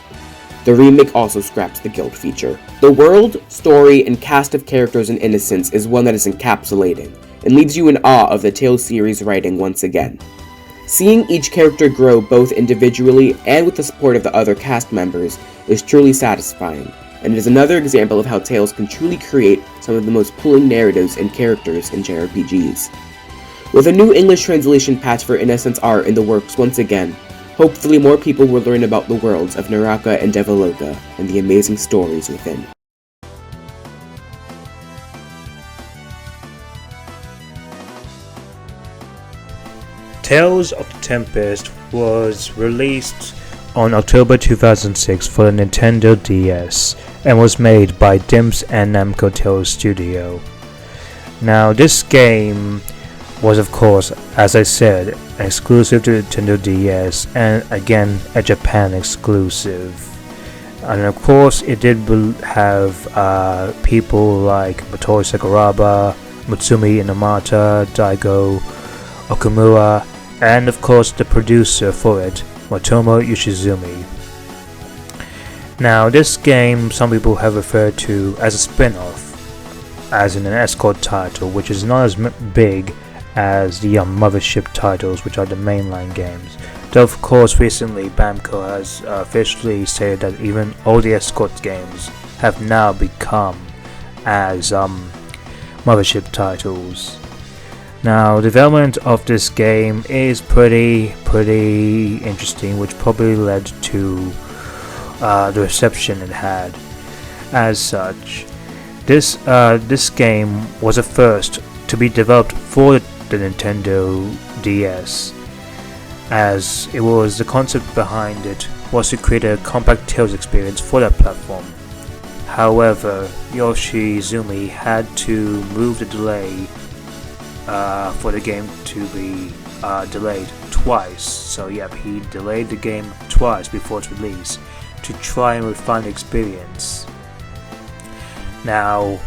The remake also scraps the guild feature. The world, story, and cast of characters in Innocence is one that is encapsulating, and leaves you in awe of the Tales series writing once again. Seeing each character grow both individually and with the support of the other cast members is truly satisfying, and it is another example of how Tales can truly create some of the most pulling narratives and characters in JRPGs. With a new English translation patch for Innocence art in the works once again, hopefully more people will learn about the worlds of Naraka and Devaloka and the amazing stories within. Tales of the Tempest was released on October 2006 for the Nintendo DS and was made by Dimps and Namco Tales Studio. Now this game was, of course, as I said, exclusive to Nintendo DS and again a Japan exclusive. And of course it did have people like Motoi Sakuraba, Mutsumi Inamata, Daigo Okamura, and of course the producer for it, Motomo Yoshizumi. Now this game some people have referred to as a spin-off, as in an escort title, which is not as big as the mothership titles, which are the mainline games. Though of course recently Bamco has officially stated that even all the escort games have now become as mothership titles. Now development of this game is pretty interesting, which probably led to the reception it had. As such, this game was a first to be developed for the Nintendo DS, as it was the concept behind it was to create a compact Tales experience for that platform. However, Yoshizumi had to move the delay for the game to be delayed twice. So yep, he delayed the game twice before its release to try and refine the experience. Now,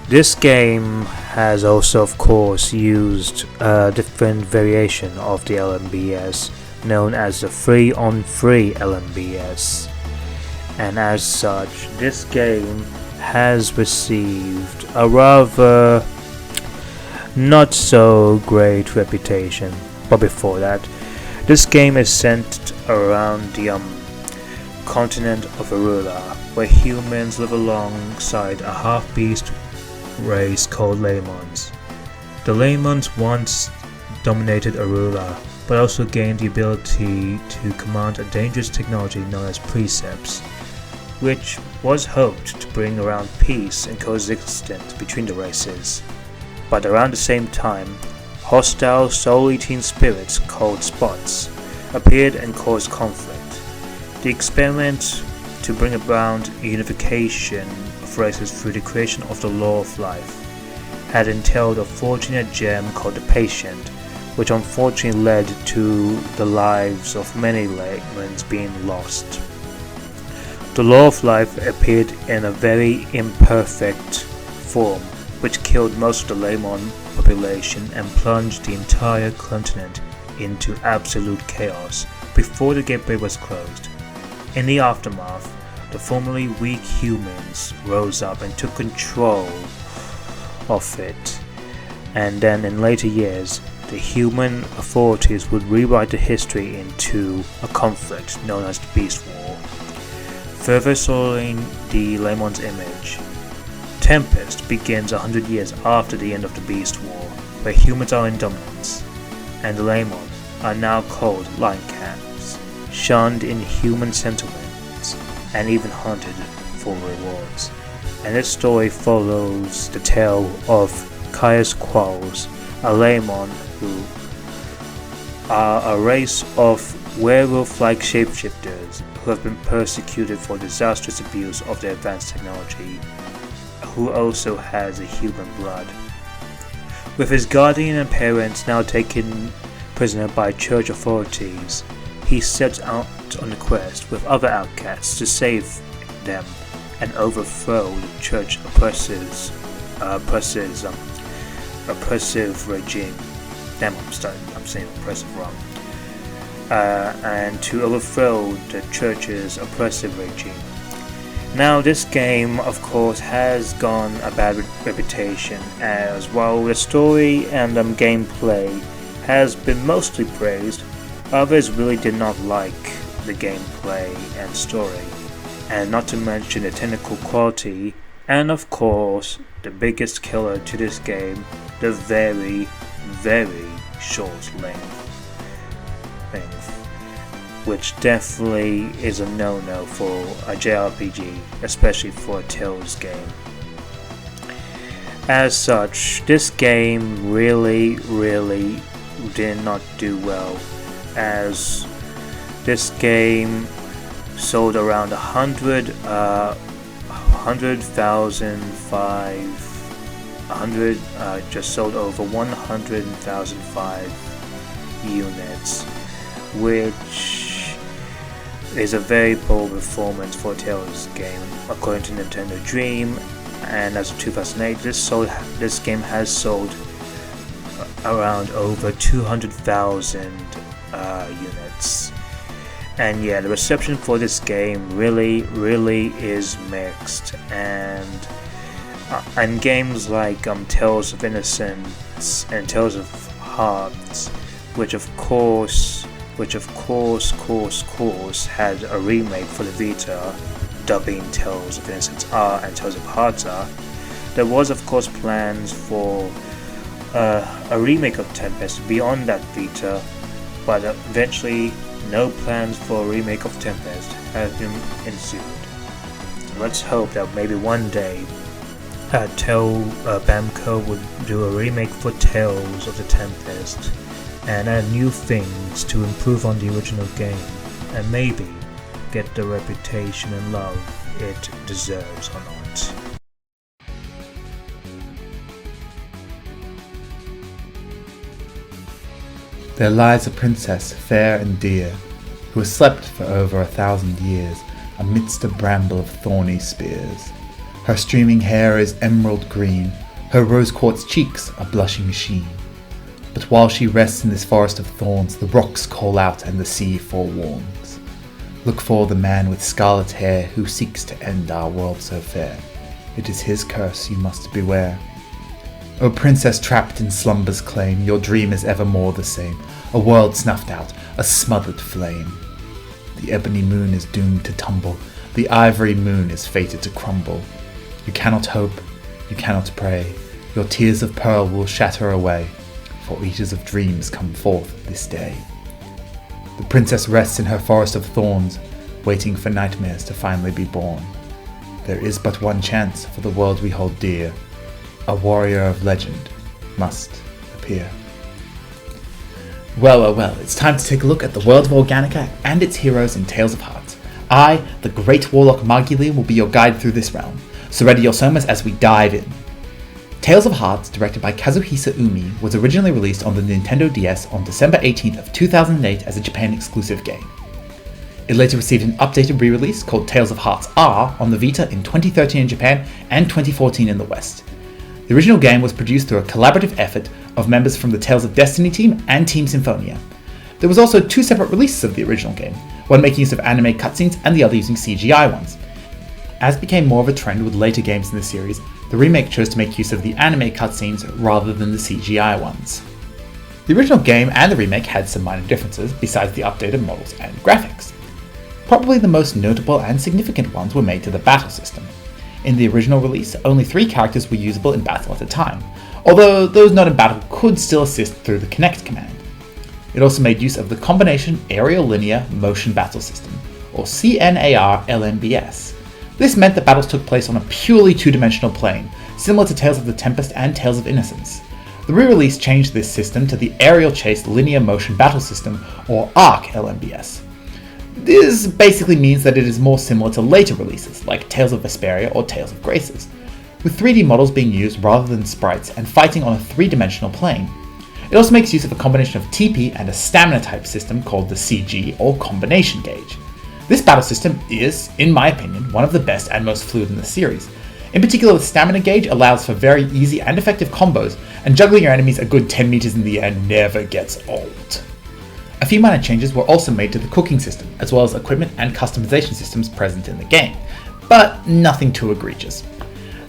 this game has also of course used a different variation of the LMBS known as the free-on-free LMBS, and as such this game has received a rather not so great reputation. But before that, this game is centered around the continent of Arula, where humans live alongside a half-beast race called Lemons. The Lemons once dominated Arula, but also gained the ability to command a dangerous technology known as Precepts, which was hoped to bring around peace and coexistence between the races. But around the same time, hostile soul-eating spirits called Spots appeared and caused conflict. The experiment to bring about unification of races through the creation of the Law of Life had entailed a fortunate gem called the Patient, which unfortunately led to the lives of many Lemons being lost. The Law of Life appeared in a very imperfect form, which killed most of the Lemon population and plunged the entire continent into absolute chaos before the gateway was closed. In the aftermath, the formerly weak humans rose up and took control of it, and then in later years, the human authorities would rewrite the history into a conflict known as the Beast War. Further soiling the Lemon's image, Tempest begins 100 years after the end of the Beast War, where humans are in dominance, and the Lemon are now called lion cats, shunned in human settlements, and even hunted for rewards. And this story follows the tale of Caius Qualls, a Lemon who are a race of werewolf-like shapeshifters who have been persecuted for disastrous abuse of their advanced technology, who also has a human blood. With his guardian and parents now taken prisoner by church authorities, he sets out on a quest with other outcasts to save them and overthrow the church oppressive regime. Damn, I'm saying oppressive wrong. And to overthrow the church's oppressive regime. Now, this game, of course, has gone a bad reputation, as while the story and gameplay has been mostly praised, others really did not like the gameplay and story, and not to mention the technical quality, and of course, the biggest killer to this game, the very, very short length, which definitely is a no-no for a JRPG, especially for a Tales game. As such, this game really did not do well, as this game sold around 100,005 just sold over 100,005 units, which is a very poor performance for a Tales game, according to Nintendo Dream. And as of 2008, this game has sold around over 200,000 units. And yeah, the reception for this game really is mixed, and games like Tales of Innocence and Tales of Hearts, which of course had a remake for the Vita, dubbing Tales of Innocence R and Tales of Hearts R. There was of course plans for a remake of Tempest beyond that Vita, but eventually no plans for a remake of Tempest have been ensued. So let's hope that maybe one day Bamco would do a remake for Tales of the Tempest and add new things to improve on the original game, and maybe get the reputation and love it deserves or not. There lies a princess fair and dear, who has slept for over 1,000 years amidst a bramble of thorny spears. Her streaming hair is emerald green, her rose quartz cheeks a blushing sheen. But while she rests in this forest of thorns, the rocks call out and the sea forewarns. Look for the man with scarlet hair who seeks to end our world so fair. It is his curse you must beware. O princess trapped in slumber's claim, your dream is evermore the same, a world snuffed out, a smothered flame. The ebony moon is doomed to tumble, the ivory moon is fated to crumble. You cannot hope, you cannot pray, your tears of pearl will shatter away, for eaters of dreams come forth this day. The princess rests in her forest of thorns, waiting for nightmares to finally be born. There is but one chance for the world we hold dear. A warrior of legend must appear. Well, oh well, it's time to take a look at the world of Organica and its heroes in Tales of Hearts. I, the great Warlock Magiliam, will be your guide through this realm, so ready your somas as we dive in. Tales of Hearts, directed by Kazuhisa Umi, was originally released on the Nintendo DS on December 18th of 2008 as a Japan exclusive game. It later received an updated re-release called Tales of Hearts R on the Vita in 2013 in Japan and 2014 in the West. The original game was produced through a collaborative effort of members from the Tales of Destiny team and Team Symphonia. There was also two separate releases of the original game, one making use of anime cutscenes and the other using CGI ones. As became more of a trend with later games in the series, the remake chose to make use of the anime cutscenes rather than the CGI ones. The original game and the remake had some minor differences besides the updated models and graphics. Probably the most notable and significant ones were made to the battle system. In the original release, only 3 characters were usable in battle at a time, although those not in battle could still assist through the Connect command. It also made use of the Combination Aerial Linear Motion Battle System, or CNAR-LMBS. This meant that battles took place on a purely two-dimensional plane, similar to Tales of the Tempest and Tales of Innocence. The re-release changed this system to the Aerial Chase Linear Motion Battle System, or ARC-LMBS. This basically means that it is more similar to later releases, like Tales of Vesperia or Tales of Graces, with 3D models being used rather than sprites and fighting on a 3-dimensional plane. It also makes use of a combination of TP and a stamina type system called the CG, or Combination Gauge. This battle system is, in my opinion, one of the best and most fluid in the series. In particular, the stamina gauge allows for very easy and effective combos, and juggling your enemies a good 10 meters in the air never gets old. A few minor changes were also made to the cooking system, as well as equipment and customization systems present in the game, but nothing too egregious.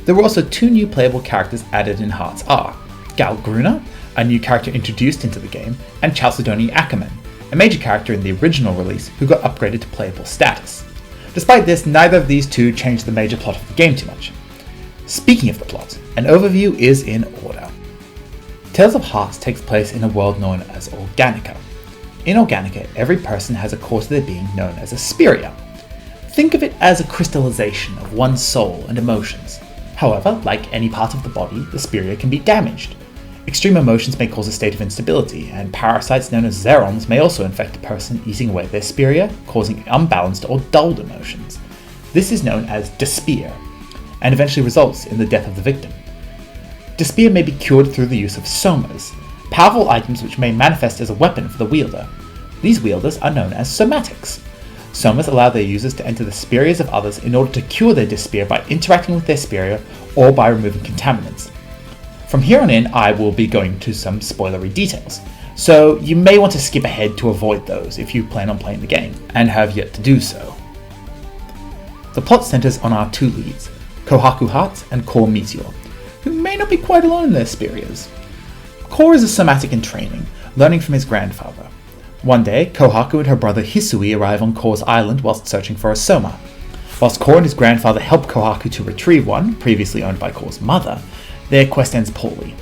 There were also 2 new playable characters added in Hearts R, Galgruna, a new character introduced into the game, and Chalcedony Ackerman, a major character in the original release who got upgraded to playable status. Despite this, neither of these 2 changed the major plot of the game too much. Speaking of the plot, an overview is in order. Tales of Hearts takes place in a world known as Organica. In Organica, every person has a core to their being known as a Vesperia. Think of it as a crystallization of one's soul and emotions. However, like any part of the body, the Vesperia can be damaged. Extreme emotions may cause a state of instability, and parasites known as Zerons may also infect a person, eating away their Vesperia, causing unbalanced or dulled emotions. This is known as despair, and eventually results in the death of the victim. Despair may be cured through the use of somas, powerful items which may manifest as a weapon for the wielder. These wielders are known as somatics. Somas allow their users to enter the Vesperias of others in order to cure their despair by interacting with their Vesperia or by removing contaminants. From here on in, I will be going to some spoilery details, so you may want to skip ahead to avoid those if you plan on playing the game, and have yet to do so. The plot centers on our two leads, Kohaku Heart and Core Meteor, who may not be quite alone in their Vesperias. Core is a somatic in training, learning from his grandfather. One day, Kohaku and her brother Hisui arrive on Core's island whilst searching for a soma. Whilst Core and his grandfather help Kohaku to retrieve one, previously owned by Core's mother, their quest ends poorly.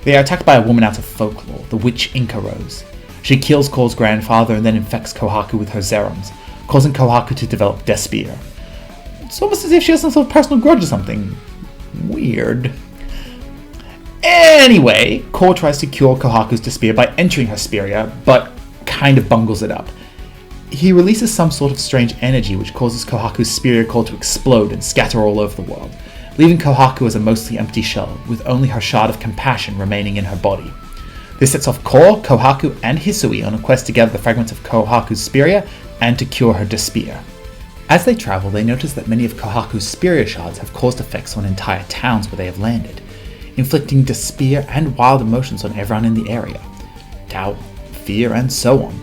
They are attacked by a woman out of folklore, the witch Inca Rose. She kills Core's grandfather and then infects Kohaku with her zerums, causing Kohaku to develop despair. It's almost as if she has some sort of personal grudge or something. Weird. Anyway, Core tries to cure Kohaku's despair by entering her Vesperia, but kind of bungles it up. He releases some sort of strange energy which causes Kohaku's Vesperia core to explode and scatter all over the world, leaving Kohaku as a mostly empty shell, with only her shard of compassion remaining in her body. This sets off Core, Kohaku, and Hisui on a quest to gather the fragments of Kohaku's Vesperia and to cure her despair. As they travel, they notice that many of Kohaku's Vesperia shards have caused effects on entire towns where they have landed, inflicting despair and wild emotions on everyone in the area. Doubt, fear, and so on.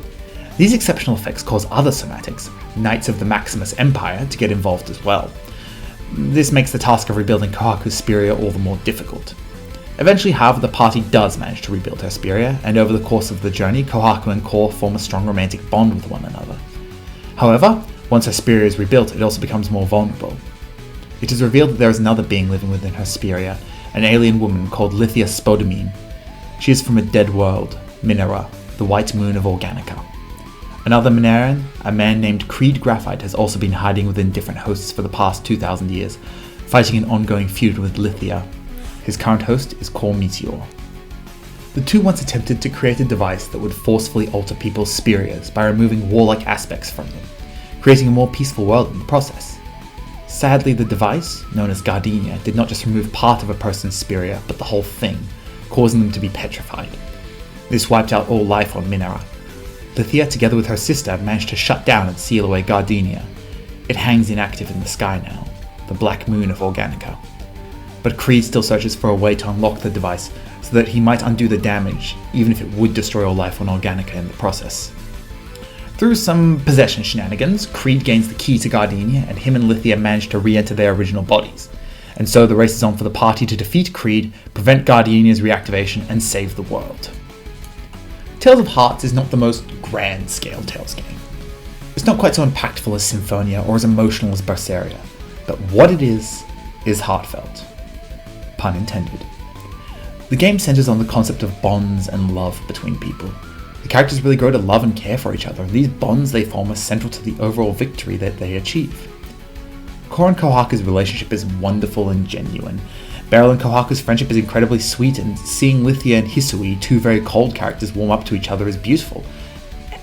These exceptional effects cause other somatics, Knights of the Maximus Empire, to get involved as well. This makes the task of rebuilding Kohaku's Vesperia all the more difficult. Eventually, however, the party does manage to rebuild her Vesperia, and over the course of the journey, Kohaku and Core form a strong romantic bond with one another. However, once her Vesperia is rebuilt, it also becomes more vulnerable. It is revealed that there is another being living within her Vesperia, an alien woman called Lithia Spodamine. She is from a dead world, Minera, the white moon of Organica. Another Mineran, a man named Creed Graphite, has also been hiding within different hosts for the past 2,000 years, fighting an ongoing feud with Lithia. His current host is Core Meteor. The two once attempted to create a device that would forcefully alter people's Vesperias by removing warlike aspects from them, creating a more peaceful world in the process. Sadly, the device, known as Gardenia, did not just remove part of a person's Vesperia, but the whole thing, causing them to be petrified. This wiped out all life on Minera. Lithia, together with her sister, managed to shut down and seal away Gardenia. It hangs inactive in the sky now, the black moon of Organica. But Creed still searches for a way to unlock the device so that he might undo the damage, even if it would destroy all life on Organica in the process. Through some possession shenanigans, Creed gains the key to Gardenia, and him and Lithia manage to re-enter their original bodies. And so the race is on for the party to defeat Creed, prevent Gardenia's reactivation, and save the world. Tales of Hearts is not the most grand-scale Tales game. It's not quite so impactful as Symphonia or as emotional as Berseria, but what it is heartfelt. Pun intended. The game centers on the concept of bonds and love between people. The characters really grow to love and care for each other, and these bonds they form are central to the overall victory that they achieve. Core and Kohaku's relationship is wonderful and genuine. Beryl and Kohaku's friendship is incredibly sweet, and seeing Lithia and Hisui, two very cold characters, warm up to each other is beautiful.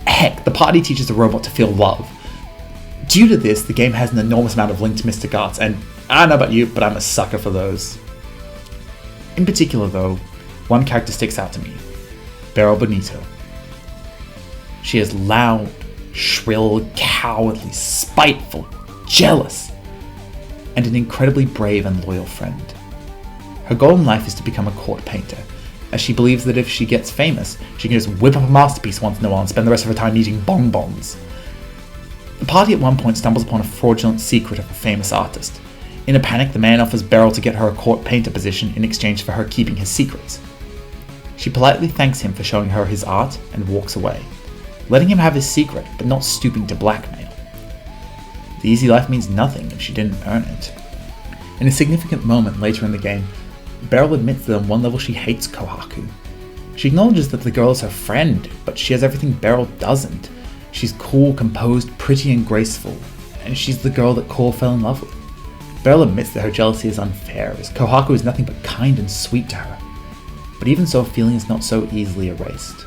Heck, the party teaches the robot to feel love. Due to this, the game has an enormous amount of linked mystic arts, and I don't know about you, but I'm a sucker for those. In particular though, one character sticks out to me, Beryl Bonito. She is loud, shrill, cowardly, spiteful, jealous, and an incredibly brave and loyal friend. Her goal in life is to become a court painter, as she believes that if she gets famous, she can just whip up a masterpiece once in a while and spend the rest of her time eating bonbons. The party at one point stumbles upon a fraudulent secret of a famous artist. In a panic, the man offers Beryl to get her a court painter position in exchange for her keeping his secrets. She politely thanks him for showing her his art and walks away, letting him have his secret, but not stooping to blackmail. The easy life means nothing if she didn't earn it. In a significant moment later in the game, Beryl admits that on one level she hates Kohaku. She acknowledges that the girl is her friend, but she has everything Beryl doesn't. She's cool, composed, pretty, and graceful, and she's the girl that Core fell in love with. Beryl admits that her jealousy is unfair, as Kohaku is nothing but kind and sweet to her. But even so, feeling is not so easily erased.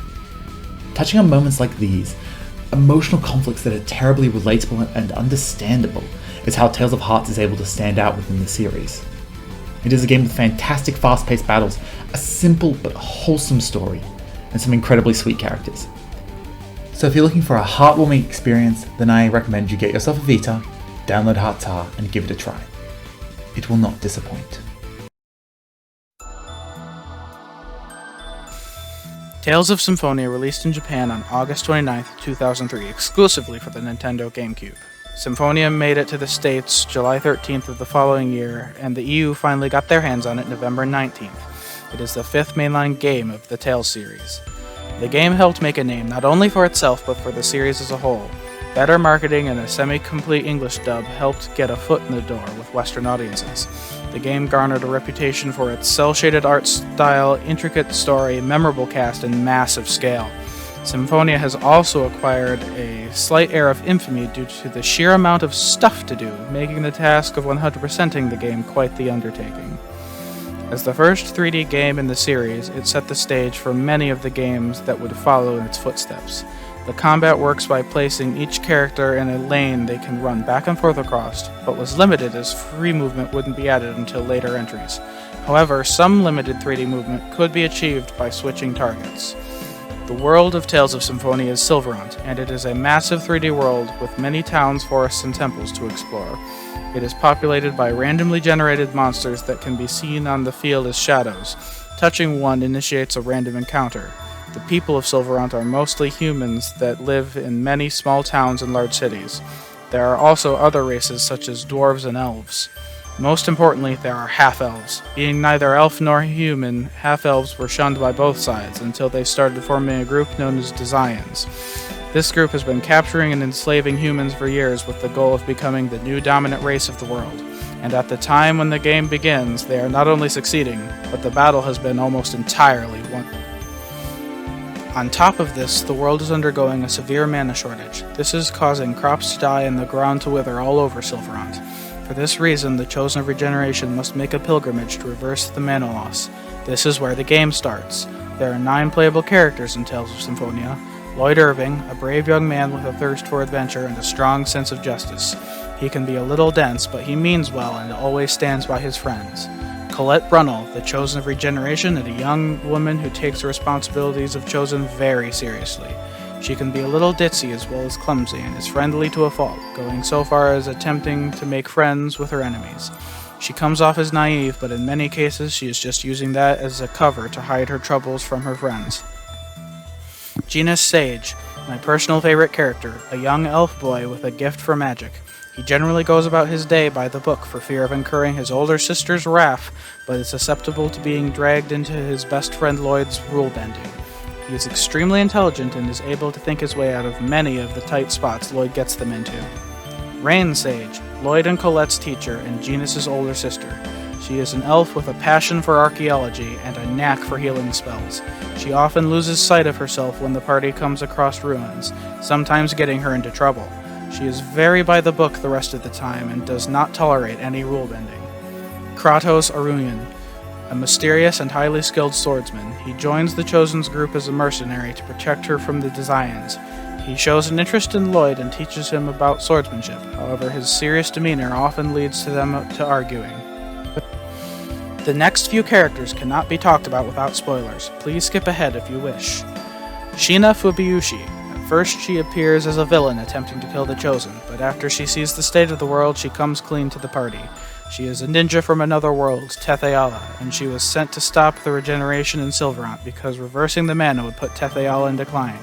Touching on moments like these, emotional conflicts that are terribly relatable and understandable, is how Tales of Hearts is able to stand out within the series. It is a game with fantastic fast-paced battles, a simple but wholesome story, and some incredibly sweet characters. So if you're looking for a heartwarming experience, then I recommend you get yourself a Vita, download Hearts, and give it a try. It will not disappoint. Tales of Symphonia released in Japan on August 29, 2003, exclusively for the Nintendo GameCube. Symphonia made it to the States July 13th of the following year, and the EU finally got their hands on it November 19th. It is the fifth mainline game of the Tales series. The game helped make a name not only for itself but for the series as a whole. Better marketing and a semi-complete English dub helped get a foot in the door with Western audiences. The game garnered a reputation for its cel-shaded art style, intricate story, memorable cast, and massive scale. Symphonia has also acquired a slight air of infamy due to the sheer amount of stuff to do, making the task of 100%ing the game quite the undertaking. As the first 3D game in the series, it set the stage for many of the games that would follow in its footsteps. The combat works by placing each character in a lane they can run back and forth across, but was limited as free movement wouldn't be added until later entries. However, some limited 3D movement could be achieved by switching targets. The world of Tales of Symphonia is Sylvarant, and it is a massive 3D world with many towns, forests, and temples to explore. It is populated by randomly generated monsters that can be seen on the field as shadows. Touching one initiates a random encounter. The people of Sylvarant are mostly humans that live in many small towns and large cities. There are also other races such as dwarves and elves. Most importantly, there are half-elves. Being neither elf nor human, half-elves were shunned by both sides until they started forming a group known as Desians. This group has been capturing and enslaving humans for years with the goal of becoming the new dominant race of the world. And at the time when the game begins, they are not only succeeding, but the battle has been almost entirely won. On top of this, the world is undergoing a severe mana shortage. This is causing crops to die and the ground to wither all over Sylvarant. For this reason, the Chosen of Regeneration must make a pilgrimage to reverse the mana loss. This is where the game starts. There are 9 playable characters in Tales of Symphonia. Lloyd Irving, a brave young man with a thirst for adventure and a strong sense of justice. He can be a little dense, but he means well and always stands by his friends. Colette Brunel, the Chosen of Regeneration, and a young woman who takes the responsibilities of Chosen very seriously. She can be a little ditzy as well as clumsy and is friendly to a fault, going so far as attempting to make friends with her enemies. She comes off as naive, but in many cases she is just using that as a cover to hide her troubles from her friends. Genus Sage, my personal favorite character, a young elf boy with a gift for magic. He generally goes about his day by the book for fear of incurring his older sister's wrath, but is susceptible to being dragged into his best friend Lloyd's rule-bending. He is extremely intelligent and is able to think his way out of many of the tight spots Lloyd gets them into. Rain Sage, Lloyd and Colette's teacher and Genus's older sister. She is an elf with a passion for archaeology and a knack for healing spells. She often loses sight of herself when the party comes across ruins, sometimes getting her into trouble. She is very by the book the rest of the time and does not tolerate any rule-bending. Kratos Arunian, a mysterious and highly skilled swordsman. He joins the Chosen's group as a mercenary to protect her from the Desians. He shows an interest in Lloyd and teaches him about swordsmanship. However, his serious demeanor often leads to them to arguing. The next few characters cannot be talked about without spoilers. Please skip ahead if you wish. Shina Fubiushi. First, she appears as a villain attempting to kill the Chosen, but after she sees the state of the world, she comes clean to the party. She is a ninja from another world, Tetheala, and she was sent to stop the regeneration in Sylvarant because reversing the mana would put Tetheala in decline.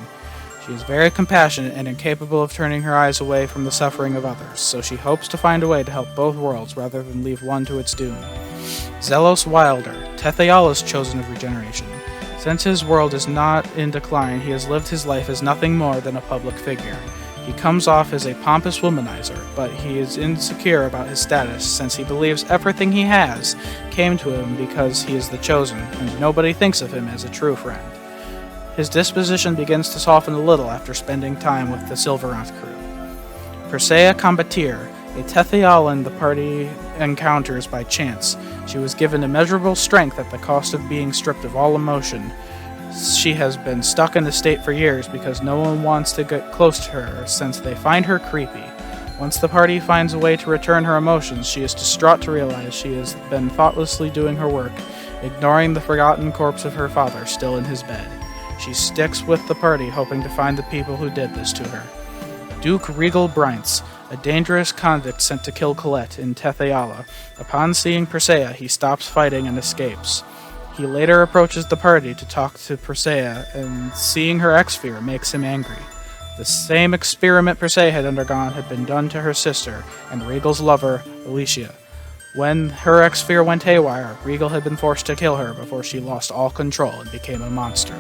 She is very compassionate and incapable of turning her eyes away from the suffering of others, so she hopes to find a way to help both worlds rather than leave one to its doom. Zelos Wilder, Tetheala's Chosen of Regeneration. Since his world is not in decline, he has lived his life as nothing more than a public figure. He comes off as a pompous womanizer, but he is insecure about his status since he believes everything he has came to him because he is the Chosen, and nobody thinks of him as a true friend. His disposition begins to soften a little after spending time with the Sylvarant crew. Persea Combatir, a Tethealan the party encounters by chance. She was given immeasurable strength at the cost of being stripped of all emotion. She has been stuck in the state for years because no one wants to get close to her since they find her creepy. Once the party finds a way to return her emotions, she is distraught to realize she has been thoughtlessly doing her work, ignoring the forgotten corpse of her father still in his bed. She sticks with the party, hoping to find the people who did this to her. Duke Regal Bryntz, a dangerous convict sent to kill Colette in Tetheala. Upon seeing Persea, he stops fighting and escapes. He later approaches the party to talk to Berseria, and seeing her X-Sphere makes him angry. The same experiment Berseria had undergone had been done to her sister and Regal's lover, Alicia. When her X-Sphere went haywire, Regal had been forced to kill her before she lost all control and became a monster.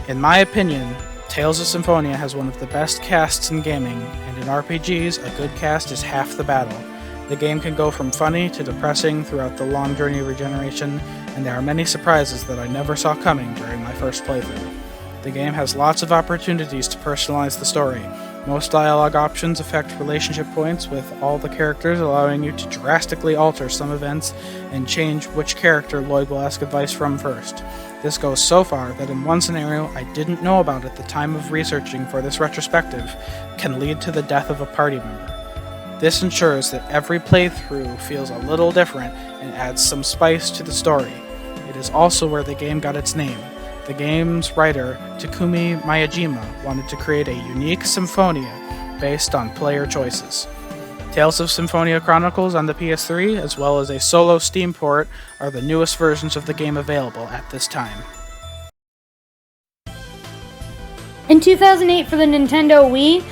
In my opinion, Tales of Symphonia has one of the best casts in gaming, and in RPGs, a good cast is half the battle. The game can go from funny to depressing throughout the long journey of regeneration, and there are many surprises that I never saw coming during my first playthrough. The game has lots of opportunities to personalize the story. Most dialogue options affect relationship points, with all the characters allowing you to drastically alter some events and change which character Lloyd will ask advice from first. This goes so far that in one scenario I didn't know about at the time of researching for this retrospective can lead to the death of a party member. This ensures that every playthrough feels a little different and adds some spice to the story. It is also where the game got its name. The game's writer, Takumi Miyajima, wanted to create a unique Symphonia based on player choices. Tales of Symphonia Chronicles on the PS3, as well as a solo Steam port, are the newest versions of the game available at this time. In 2008 for the Nintendo Wii,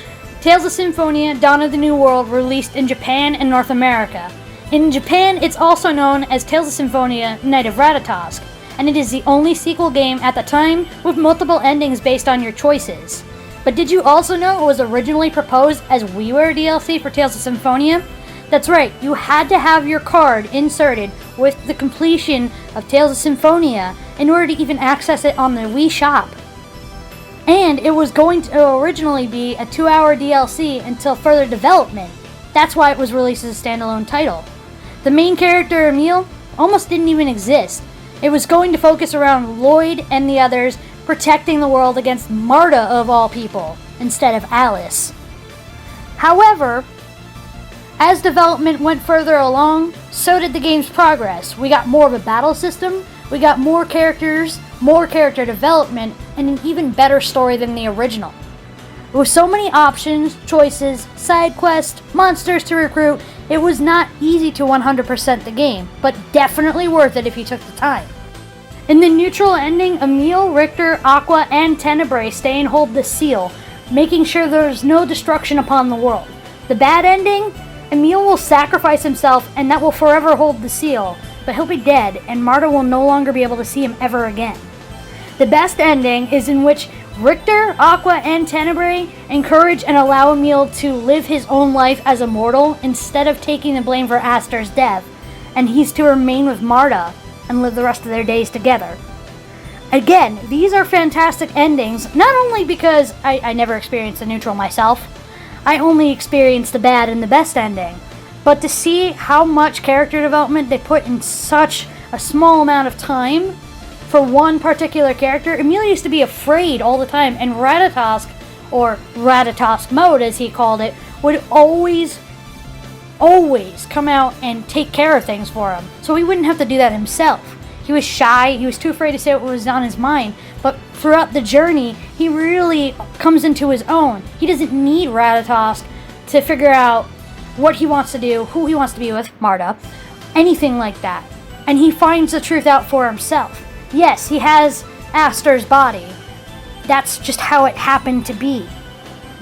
Tales of Symphonia Dawn of the New World released in Japan and North America. In Japan, it's also known as Tales of Symphonia Night of Ratatosk, and it is the only sequel game at the time with multiple endings based on your choices. But did you also know it was originally proposed as WiiWare DLC for Tales of Symphonia? That's right, you had to have your card inserted with the completion of Tales of Symphonia in order to even access it on the Wii shop. And it was going to originally be a 2-hour DLC until further development. That's why it was released as a standalone title. The main character, Emil, almost didn't even exist. It was going to focus around Lloyd and the others protecting the world against Marta of all people, instead of Alice. However, as development went further along, so did the game's progress. We got more of a battle system, we got more characters, more character development, and an even better story than the original. With so many options, choices, side quests, monsters to recruit, it was not easy to 100% the game, but definitely worth it if you took the time. In the neutral ending, Emil, Richter, Aqua, and Tenebrae stay and hold the seal, making sure there's no destruction upon the world. The bad ending, Emil will sacrifice himself and that will forever hold the seal, but he'll be dead and Marta will no longer be able to see him ever again. The best ending is in which Richter, Aqua, and Tenebrae encourage and allow Emil to live his own life as a mortal instead of taking the blame for Aster's death, and he's to remain with Marta and live the rest of their days together. Again, these are fantastic endings, not only because I never experienced the neutral myself, I only experienced the bad and the best ending, but to see how much character development they put in such a small amount of time for one particular character. Emil used to be afraid all the time, and Ratatosk, or Ratatosk mode as he called it, would always come out and take care of things for him, so he wouldn't have to do that himself. He was shy, he was too afraid to say what was on his mind, but throughout the journey, he really comes into his own. He doesn't need Ratatosk to figure out what he wants to do, who he wants to be with, Marta, anything like that. And he finds the truth out for himself. Yes, he has Aster's body. That's just how it happened to be.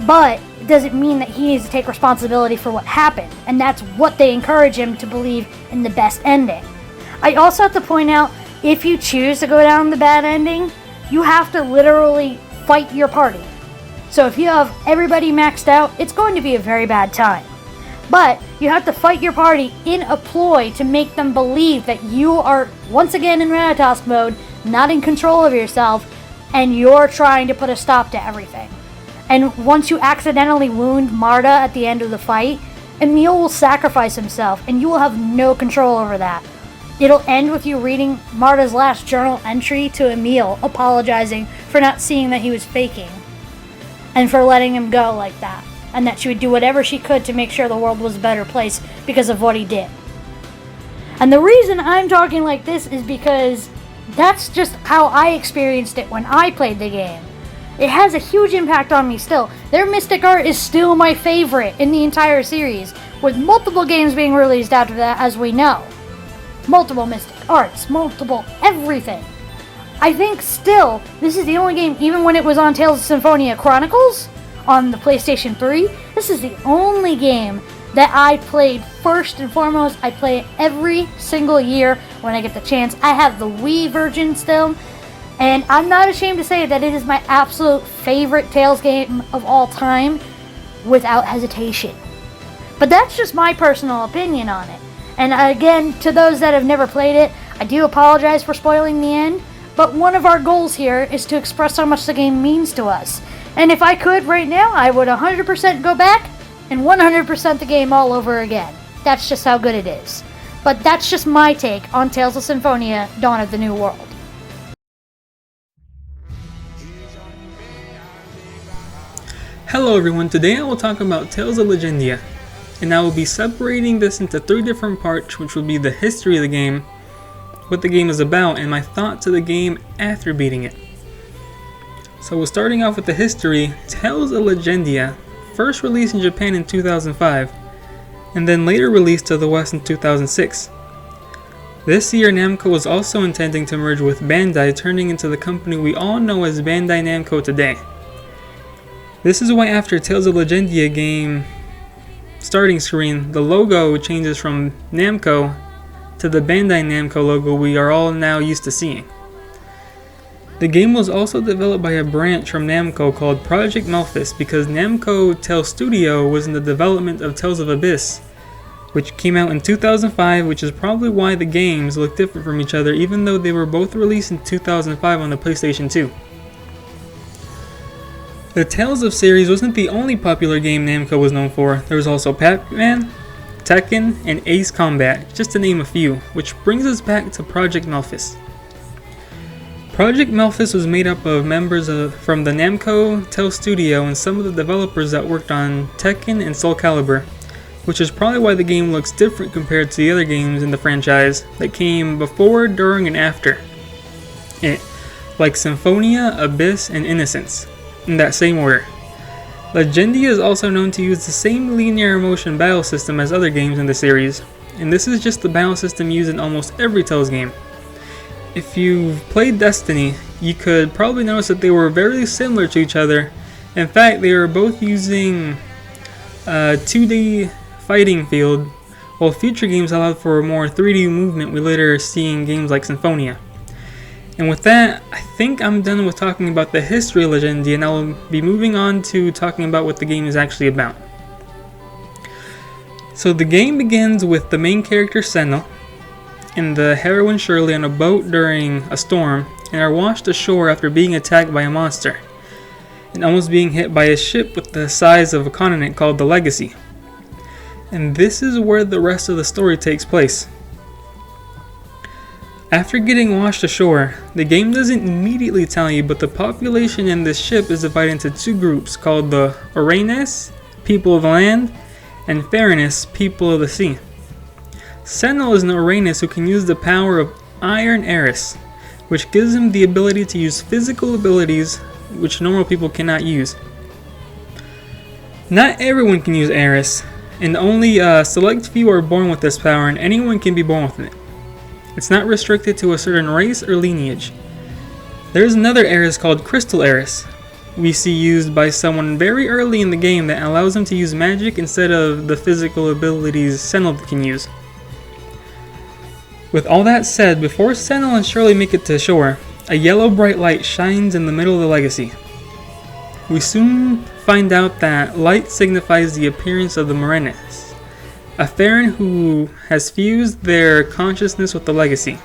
But it doesn't mean that he needs to take responsibility for what happened, and that's what they encourage him to believe in the best ending. I also have to point out, if you choose to go down the bad ending, you have to literally fight your party. So if you have everybody maxed out, it's going to be a very bad time. But you have to fight your party in a ploy to make them believe that you are, once again in Ratatosk mode, not in control of yourself, and you're trying to put a stop to everything. And once you accidentally wound Marta at the end of the fight, Emil will sacrifice himself, and you will have no control over that. It'll end with you reading Marta's last journal entry to Emil, apologizing for not seeing that he was faking, and for letting him go like that, and that she would do whatever she could to make sure the world was a better place because of what he did. And the reason I'm talking like this is because that's just how I experienced it when I played the game. It has a huge impact on me still. Their mystic art is still my favorite in the entire series, with multiple games being released after that, as we know. multiple mystic arts, multiple everything. I think still, this is the only game, even when it was on Tales of Symphonia Chronicles on the PlayStation 3, this is the only game that I played first and foremost. I play it every single year when I get the chance. I have the Wii version still, and I'm not ashamed to say that it is my absolute favorite Tales game of all time, without hesitation. But that's just my personal opinion on it. And again, to those that have never played it, I do apologize for spoiling the end, but one of our goals here is to express how much the game means to us. And if I could right now, I would 100% go back and 100% the game all over again. That's just how good it is. But that's just my take on Tales of Symphonia, Dawn of the New World. Hello everyone, today I will talk about Tales of Legendia, and I will be separating this into 3 different parts, which will be the history of the game, what the game is about, and my thoughts of the game after beating it. So we're starting off with the history. Tales of Legendia, first released in Japan in 2005, and then later released to the West in 2006. This year Namco was also intending to merge with Bandai, turning into the company we all know as Bandai Namco today. This is why after Tales of Legendia game starting screen, the logo changes from Namco to the Bandai Namco logo we are all now used to seeing. The game was also developed by a branch from Namco called Project Memphis, because Namco Tales Studio was in the development of Tales of Abyss, which came out in 2005, which is probably why the games look different from each other even though they were both released in 2005 on the PlayStation 2. The Tales of series wasn't the only popular game Namco was known for. There was also Pac-Man, Tekken, and Ace Combat, just to name a few, which brings us back to Project Memphis. Project Memphis was made up of members from the Namco Tales Studio and some of the developers that worked on Tekken and Soul Calibur, which is probably why the game looks different compared to the other games in the franchise that came before, during, and after it, like Symphonia, Abyss, and Innocence, in that same order. Legendia is also known to use the same linear motion battle system as other games in the series, and this is just the battle system used in almost every Tales game. If you've played Destiny, you could probably notice that they were very similar to each other. In fact, they were both using a 2D fighting field, while future games allowed for more 3D movement we later see in games like Symphonia. And with that, I think I'm done with talking about the history of Legendia, and I'll be moving on to talking about what the game is actually about. So the game begins with the main character Senna and the heroine Shirley on a boat during a storm, and are washed ashore after being attacked by a monster, and almost being hit by a ship with the size of a continent called the Legacy. And this is where the rest of the story takes place. After getting washed ashore, the game doesn't immediately tell you, but the population in this ship is divided into 2 groups called the Oranes, people of the land, and Fairness, people of the sea. Senna is an Oranes who can use the power of Iron Eris, which gives him the ability to use physical abilities which normal people cannot use. Not everyone can use Eris, and only a select few are born with this power, and anyone can be born with it. It's not restricted to a certain race or lineage. There's another Eris called Crystal Eris we see used by someone very early in the game that allows him to use magic instead of the physical abilities Senna can use. With all that said, before Senna and Shirley make it to shore, a yellow bright light shines in the middle of the Legacy. We soon find out that light signifies the appearance of the Morenes, a Farron who has fused their consciousness with the Legacy.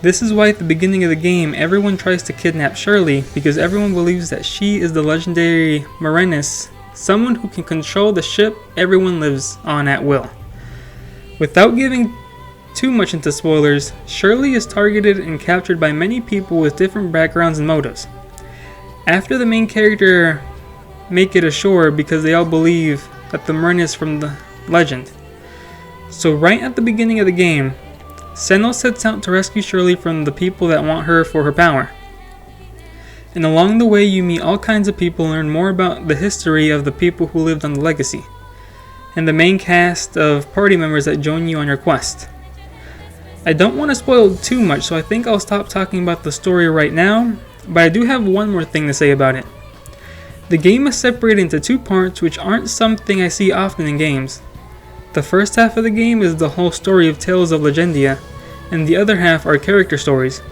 This is why at the beginning of the game everyone tries to kidnap Shirley, because everyone believes that she is the legendary Morenes, someone who can control the ship everyone lives on at will. Without giving too much into spoilers, Shirley is targeted and captured by many people with different backgrounds and motives. After the main character make it ashore because they all believe that the Morenes from the legend. So right at the beginning of the game, Senna sets out to rescue Shirley from the people that want her for her power. And along the way you meet all kinds of people and learn more about the history of the people who lived on the Legacy, and the main cast of party members that join you on your quest. I don't want to spoil too much, so I think I'll stop talking about the story right now, but I do have one more thing to say about it. The game is separated into two parts, which aren't something I see often in games. The first half of the game is the whole story of Tales of Legendia, and the other half are character stories.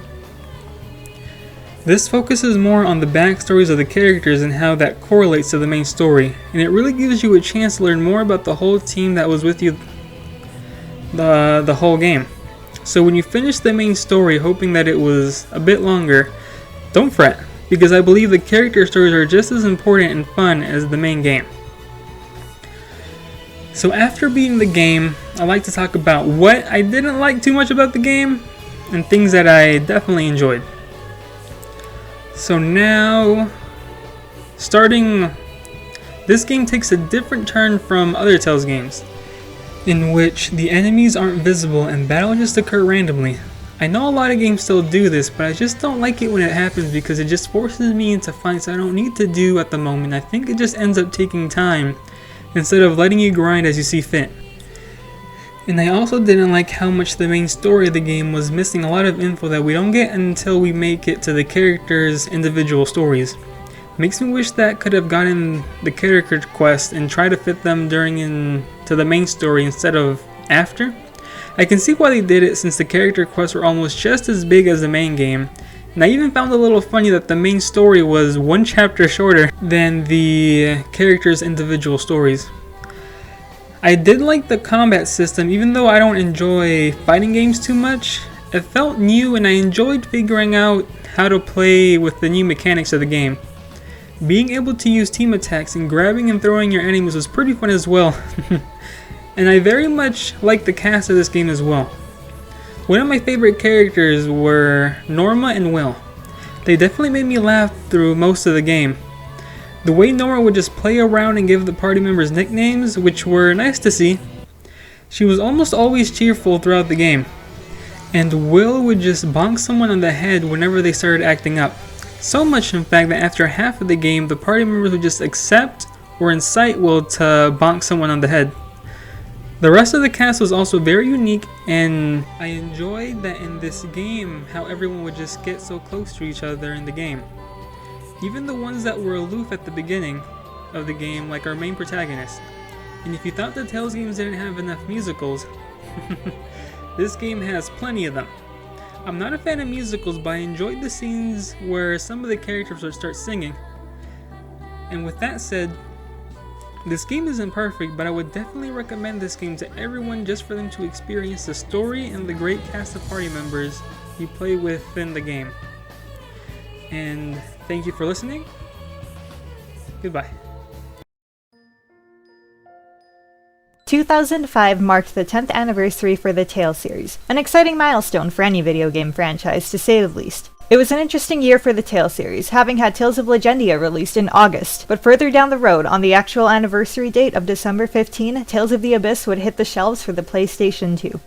This focuses more on the backstories of the characters and how that correlates to the main story, and it really gives you a chance to learn more about the whole team that was with you the whole game. So when you finish the main story hoping that it was a bit longer, don't fret, because I believe the character stories are just as important and fun as the main game. So after beating the game, I'd like to talk about what I didn't like too much about the game, and things that I definitely enjoyed. So now, this game takes a different turn from other Tales games, in which the enemies aren't visible and battle just occur randomly. I know a lot of games still do this, but I just don't like it when it happens because it just forces me into fights I don't need to do at the moment. I think it just ends up taking time, instead of letting you grind as you see fit. And I also didn't like how much the main story of the game was missing a lot of info that we don't get until we make it to the characters' individual stories. Makes me wish that could have gotten the character quest and try to fit them into the main story instead of after. I can see why they did it since the character quests were almost just as big as the main game, and I even found it a little funny that the main story was one chapter shorter than the characters' individual stories. I did like the combat system, even though I don't enjoy fighting games too much. It felt new and I enjoyed figuring out how to play with the new mechanics of the game. Being able to use team attacks and grabbing and throwing your enemies was pretty fun as well. And I very much liked the cast of this game as well. One of my favorite characters were Norma and Will. They definitely made me laugh through most of the game. The way Norma would just play around and give the party members nicknames, which were nice to see. She was almost always cheerful throughout the game. And Will would just bonk someone on the head whenever they started acting up. So much in fact that after half of the game, the party members would just accept or incite Will to bonk someone on the head. The rest of the cast was also very unique, and I enjoyed that in this game how everyone would just get so close to each other in the game. Even the ones that were aloof at the beginning of the game, like our main protagonist. And if you thought the Tales games didn't have enough musicals, this game has plenty of them. I'm not a fan of musicals, but I enjoyed the scenes where some of the characters would start singing. And with that said, this game isn't perfect, but I would definitely recommend this game to everyone just for them to experience the story and the great cast of party members you play with in the game. And thank you for listening. Goodbye. 2005 marked the 10th anniversary for the Tales series, an exciting milestone for any video game franchise, to say the least. It was an interesting year for the Tales series, having had Tales of Legendia released in August, but further down the road, on the actual anniversary date of December 15, Tales of the Abyss would hit the shelves for the PlayStation 2.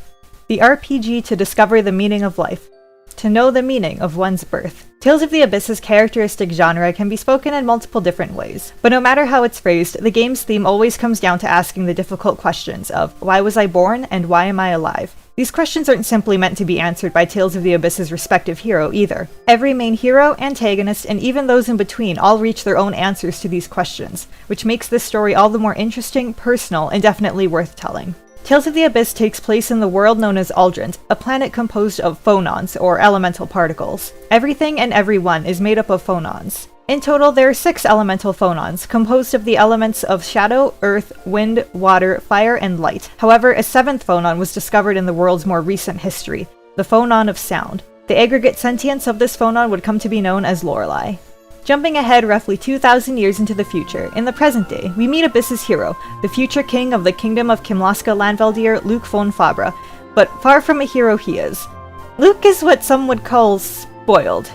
The RPG to discover the meaning of life, to know the meaning of one's birth. Tales of the Abyss's characteristic genre can be spoken in multiple different ways, but no matter how it's phrased, the game's theme always comes down to asking the difficult questions of, why was I born and why am I alive? These questions aren't simply meant to be answered by Tales of the Abyss's respective hero either. Every main hero, antagonist, and even those in between all reach their own answers to these questions, which makes this story all the more interesting, personal, and definitely worth telling. Tales of the Abyss takes place in the world known as Aldrant, a planet composed of phonons, or elemental particles. Everything and everyone is made up of phonons. In total, there are 6 elemental phonons, composed of the elements of shadow, earth, wind, water, fire, and light. However, a 7th phonon was discovered in the world's more recent history, the phonon of sound. The aggregate sentience of this phonon would come to be known as Lorelei. Jumping ahead roughly 2,000 years into the future, in the present day, we meet Abyss's hero, the future king of the kingdom of Kimlaska Landveldir, Luke von Fabra, but far from a hero he is. Luke is what some would call spoiled.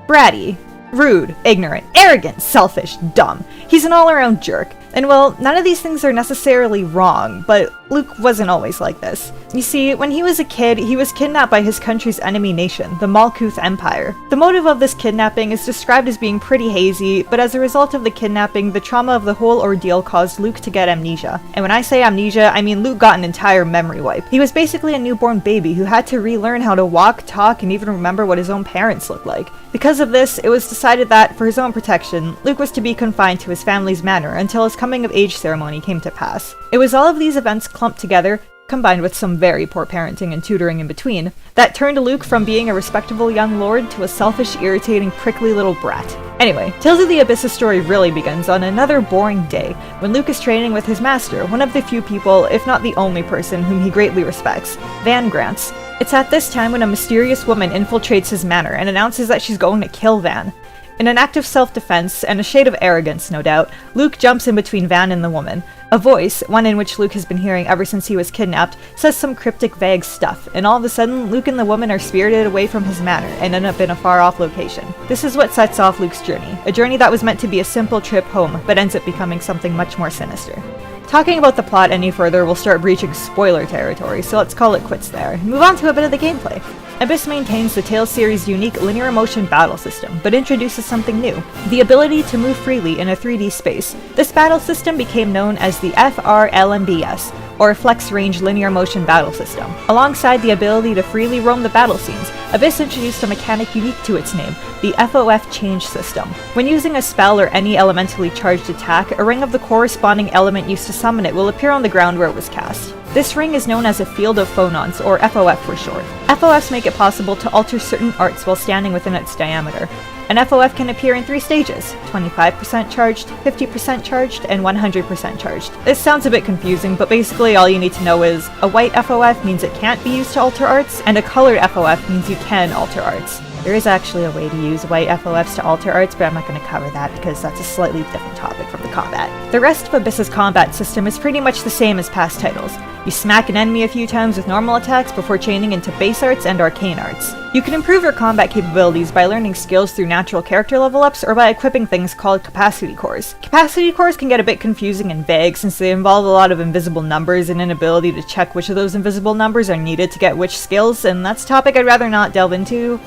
Bratty. Rude, ignorant, arrogant, selfish, dumb. He's an all-around jerk. And well, none of these things are necessarily wrong, but Luke wasn't always like this. You see, when he was a kid, he was kidnapped by his country's enemy nation, the Malkuth Empire. The motive of this kidnapping is described as being pretty hazy, but as a result of the kidnapping, the trauma of the whole ordeal caused Luke to get amnesia. And when I say amnesia, I mean Luke got an entire memory wipe. He was basically a newborn baby who had to relearn how to walk, talk, and even remember what his own parents looked like. Because of this, it was decided that, for his own protection, Luke was to be confined to his family's manor until his coming-of-age ceremony came to pass. It was all of these events clumped together, combined with some very poor parenting and tutoring in between, that turned Luke from being a respectable young lord to a selfish, irritating, prickly little brat. Anyway, Tales of the Abyss's story really begins on another boring day, when Luke is training with his master, one of the few people, if not the only person, whom he greatly respects, Van Grants. It's at this time when a mysterious woman infiltrates his manor and announces that she's going to kill Van. In an act of self-defense, and a shade of arrogance, no doubt, Luke jumps in between Van and the woman. A voice, one in which Luke has been hearing ever since he was kidnapped, says some cryptic, vague stuff, and all of a sudden, Luke and the woman are spirited away from his manor and end up in a far-off location. This is what sets off Luke's journey, a journey that was meant to be a simple trip home, but ends up becoming something much more sinister. Talking about the plot any further will start breaching spoiler territory, so let's call it quits there, and move on to a bit of the gameplay. Abyss maintains the Tales series' unique linear motion battle system, but introduces something new, the ability to move freely in a 3D space. This battle system became known as the FRLMBS, or Flex Range Linear Motion Battle System. Alongside the ability to freely roam the battle scenes, Abyss introduced a mechanic unique to its name, the FOF Change System. When using a spell or any elementally charged attack, a ring of the corresponding element used to summon it will appear on the ground where it was cast. This ring is known as a Field of Phonons, or FOF for short. FOFs make it possible to alter certain arts while standing within its diameter. An FOF can appear in 3 stages, 25% charged, 50% charged, and 100% charged. This sounds a bit confusing, but basically all you need to know is a white FOF means it can't be used to alter arts, and a colored FOF means you can alter arts. There is actually a way to use white FOFs to alter arts, but I'm not going to cover that because that's a slightly different topic from the combat. The rest of Abyss's combat system is pretty much the same as past titles. You smack an enemy a few times with normal attacks before chaining into base arts and arcane arts. You can improve your combat capabilities by learning skills through natural character level ups or by equipping things called capacity cores. Capacity cores can get a bit confusing and vague since they involve a lot of invisible numbers and an ability to check which of those invisible numbers are needed to get which skills, and that's a topic I'd rather not delve into.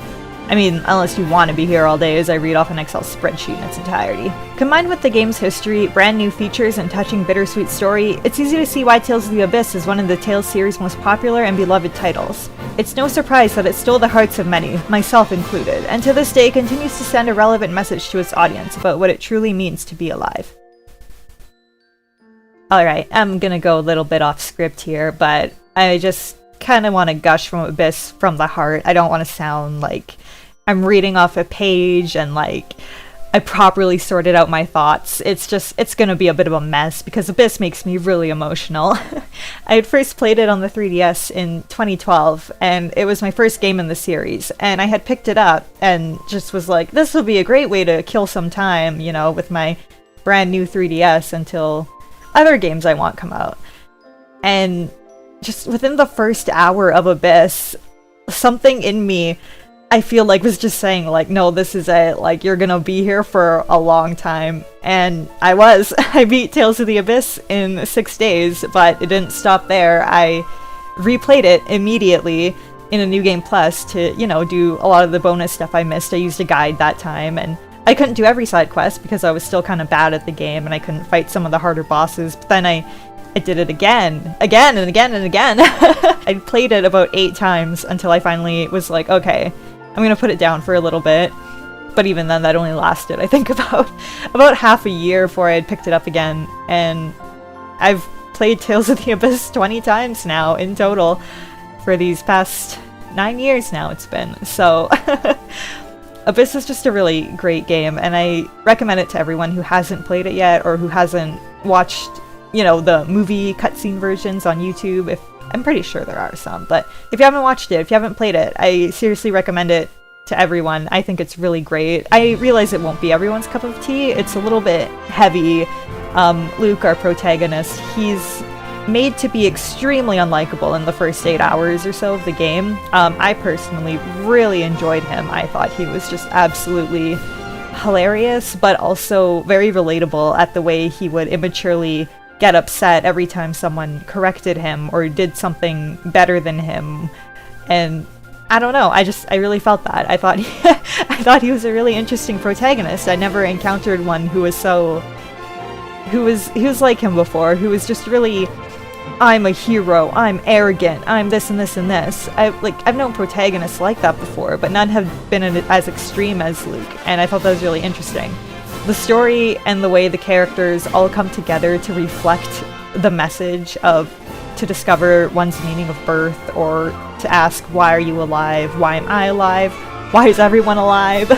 I mean, unless you want to be here all day as I read off an Excel spreadsheet in its entirety. Combined with the game's history, brand new features, and touching bittersweet story, it's easy to see why Tales of the Abyss is one of the Tales series' most popular and beloved titles. It's no surprise that it stole the hearts of many, myself included, and to this day continues to send a relevant message to its audience about what it truly means to be alive. Alright, I'm gonna go a little bit off script here, but I just kind of want to gush from Abyss from the heart. I don't want to sound like I'm reading off a page and like I properly sorted out my thoughts. It's gonna be a bit of a mess because Abyss makes me really emotional. I had first played it on the 3DS in 2012 and it was my first game in the series, and I had picked it up and just was like, this will be a great way to kill some time, you know, with my brand new 3DS until other games I want come out. And just within the first hour of Abyss, something in me, I feel like, was just saying, like, no, this is it. Like, you're gonna be here for a long time. And I was. I beat Tales of the Abyss in 6 days, but it didn't stop there. I replayed it immediately in a New Game Plus to, you know, do a lot of the bonus stuff I missed. I used a guide that time, and I couldn't do every side quest because I was still kind of bad at the game, and I couldn't fight some of the harder bosses. But then I did it again and again. I played it about 8 times until I finally was like, okay, I'm gonna put it down for a little bit. But even then, that only lasted, I think, about half a year before I had picked it up again. And I've played Tales of the Abyss 20 times now in total for these past 9 years now it's been. So Abyss is just a really great game, and I recommend it to everyone who hasn't played it yet or who hasn't watched, you know, the movie cutscene versions on YouTube. I'm pretty sure there are some, but if you haven't watched it, if you haven't played it, I seriously recommend it to everyone. I think it's really great. I realize it won't be everyone's cup of tea. It's a little bit heavy. Luke, our protagonist, he's made to be extremely unlikable in the first 8 hours or so of the game. I personally really enjoyed him. I thought he was just absolutely hilarious, but also very relatable at the way he would immaturely get upset every time someone corrected him or did something better than him. And I don't know, I really felt that. I thought he was a really interesting protagonist. I never encountered one who was like him before, who was just really, I'm a hero, I'm arrogant, I'm this and this and this. I've known protagonists like that before, but none have been as extreme as Luke, and I thought that was really interesting. The story and the way the characters all come together to reflect the message of to discover one's meaning of birth, or to ask, why are you alive? Why am I alive? Why is everyone alive?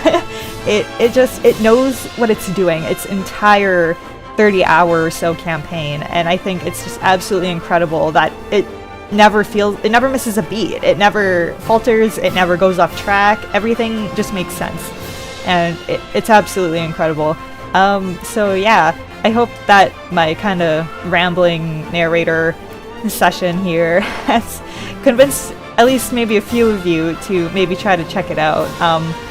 it knows what it's doing. Its entire 30-hour or so campaign, and I think it's just absolutely incredible that it never misses a beat. It never falters. It never goes off track. Everything just makes sense, and it's absolutely incredible. So yeah, I hope that my kind of rambling narrator session here has convinced at least maybe a few of you to maybe try to check it out.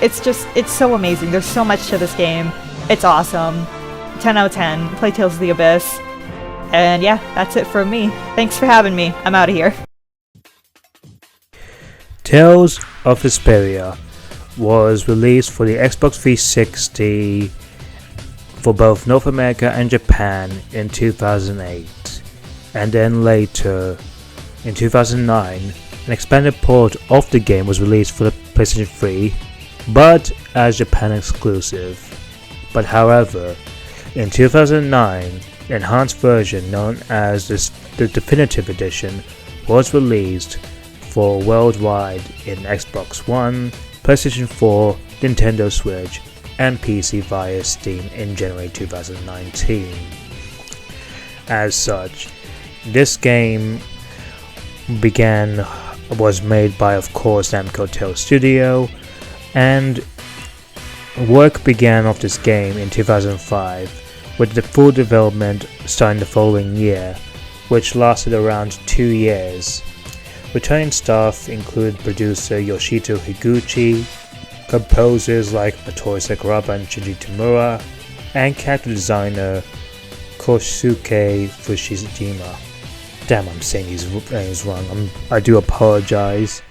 It's so amazing. There's so much to this game. It's awesome. 10 out of 10. Play Tales of the Abyss. And yeah, that's it from me. Thanks for having me. I'm out of here. Tales of Vesperia was released for the Xbox 360 for both North America and Japan in 2008, and then later in 2009 an expanded port of the game was released for the PlayStation 3, but as Japan exclusive. But however, in 2009, an enhanced version known as the Definitive Edition was released for worldwide in Xbox One, PlayStation 4, Nintendo Switch, and PC via Steam in January 2019. As such, this game was made by, of course, Namco Tales Studio, and work began of this game in 2005, with the full development starting the following year, which lasted around 2 years. Returning staff include producer Yoshito Higuchi, composers like Matoru Sakuraba and Shinji Tamura, and character designer Kosuke Fushijima. Damn, I'm saying these names wrong. I do apologize.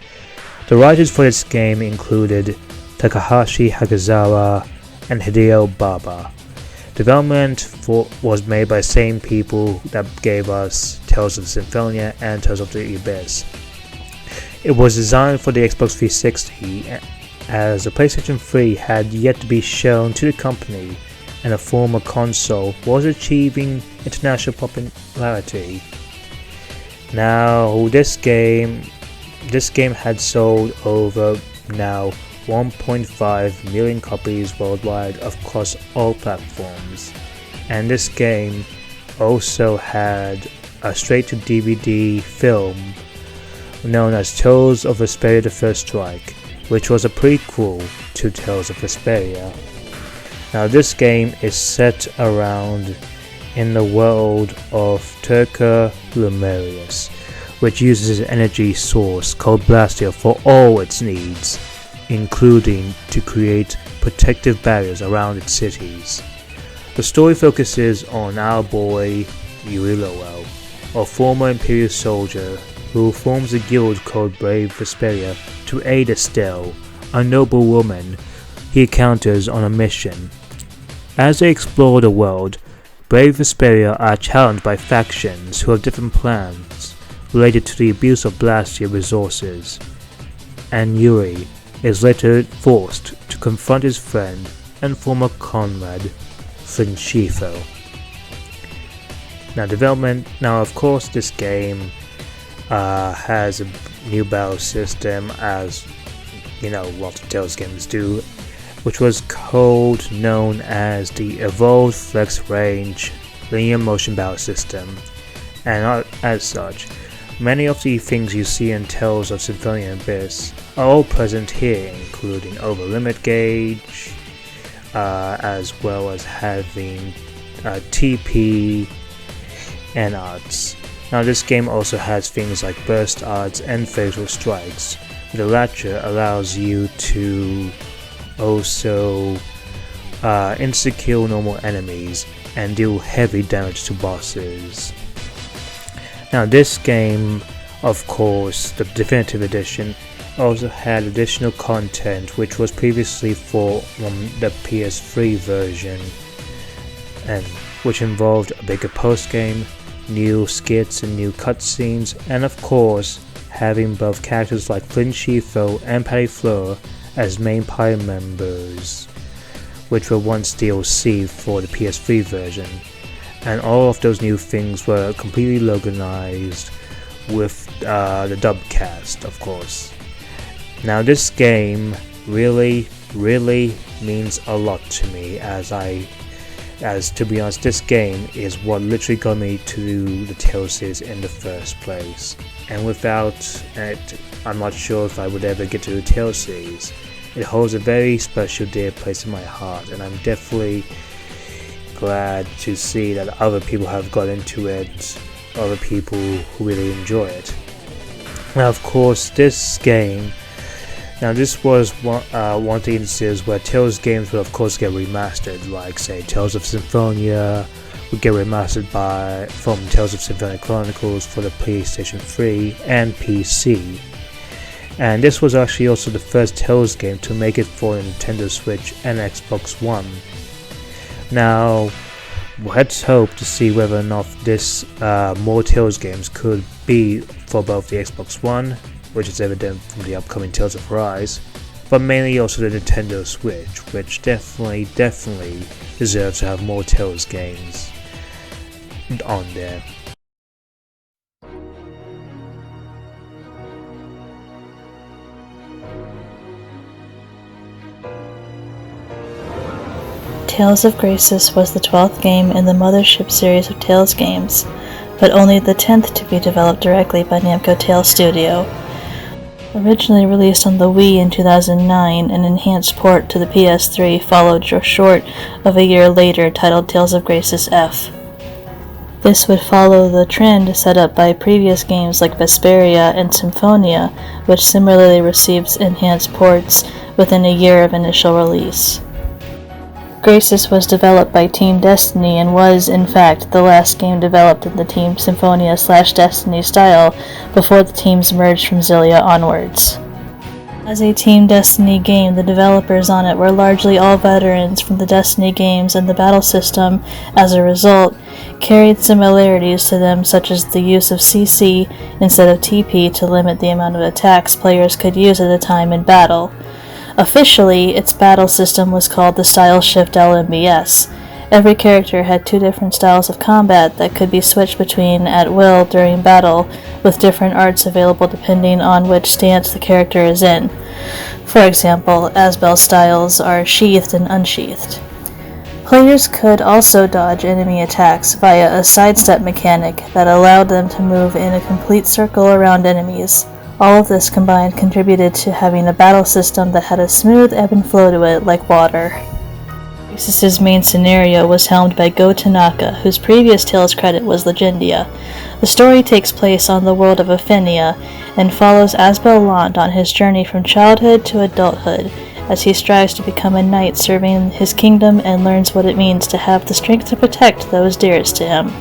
The writers for this game included Takahashi Hagazawa and Hideo Baba. Development was made by the same people that gave us Tales of Symphonia and Tales of the Abyss. It was designed for the Xbox 360, as the PlayStation 3 had yet to be shown to the company, and the former console was achieving international popularity. Now, this game had sold over 1.5 million copies worldwide across all platforms, and this game also had a straight-to-DVD film known as Tales of Vesperia: The First Strike, which was a prequel to Tales of Vesperia. Now, this game is set around in the world of Turca Lumerius, which uses an energy source called Blastia for all its needs, including to create protective barriers around its cities. The story focuses on our boy Yurilowell, a former Imperial soldier who forms a guild called Brave Vesperia to aid Estelle, a noble woman he encounters on a mission. As they explore the world, Brave Vesperia are challenged by factions who have different plans related to the abuse of Blastia resources, and Yuri is later forced to confront his friend and former comrade, Finchifo. Now of course this game has a new battle system, as you know lots of Tales games do, which was known as the Evolved Flex Range Linear Motion Battle System, and as such, many of the things you see in Tales of Symphonia and Abyss are all present here, including over limit gauge, as well as having TP and arts. Now this game also has things like burst arts and fatal strikes. The latter allows you to also insta-kill normal enemies and deal heavy damage to bosses. Now this game, of course, the Definitive Edition, also had additional content which was previously for the PS3 version, and which involved a bigger post-game, new skits and new cutscenes, and of course having both characters like Flynn Schifo and Patty Fleur as main party members, which were once DLC for the PS3 version. And all of those new things were completely localized with the dub cast, of course. Now this game really means a lot to me, as to be honest, this game is what literally got me to the Tales series in the first place. And without it, I'm not sure if I would ever get to the Tales series. It holds a very special dear place in my heart, and I'm definitely glad to see that other people have got into it, other people who really enjoy it. Now of course this game, this was one of the instances where Tales games will of course get remastered, like say Tales of Symphonia would get remastered from Tales of Symphonia Chronicles for the PlayStation 3 and PC. And this was actually also the first Tales game to make it for Nintendo Switch and Xbox One. Now, let's hope to see whether or not this more Tales games could be for both the Xbox One, which is evident from the upcoming Tales of Arise, but mainly also the Nintendo Switch, which definitely deserves to have more Tales games on there. Tales of Graces was the 12th game in the Mothership series of Tales games, but only the 10th to be developed directly by Namco Tales Studio. Originally released on the Wii in 2009, an enhanced port to the PS3 followed just short of a year later, titled Tales of Graces F. This would follow the trend set up by previous games like Vesperia and Symphonia, which similarly received enhanced ports within a year of initial release. Graces was developed by Team Destiny and was, in fact, the last game developed in the Team Symphonia/Destiny style before the teams merged from Xillia onwards. As a Team Destiny game, the developers on it were largely all veterans from the Destiny games, and the battle system, as a result, carried similarities to them, such as the use of CC instead of TP to limit the amount of attacks players could use at a time in battle. Officially, its battle system was called the Style Shift LMBS. Every character had two different styles of combat that could be switched between at will during battle, with different arts available depending on which stance the character is in. For example, Asbel's styles are sheathed and unsheathed. Players could also dodge enemy attacks via a sidestep mechanic that allowed them to move in a complete circle around enemies. All of this combined contributed to having a battle system that had a smooth ebb and flow to it like water. Graces' main scenario was helmed by Go Tanaka, whose previous Tales credit was Legendia. The story takes place on the world of Eternia and follows Asbel Lant on his journey from childhood to adulthood, as he strives to become a knight serving his kingdom and learns what it means to have the strength to protect those dearest to him.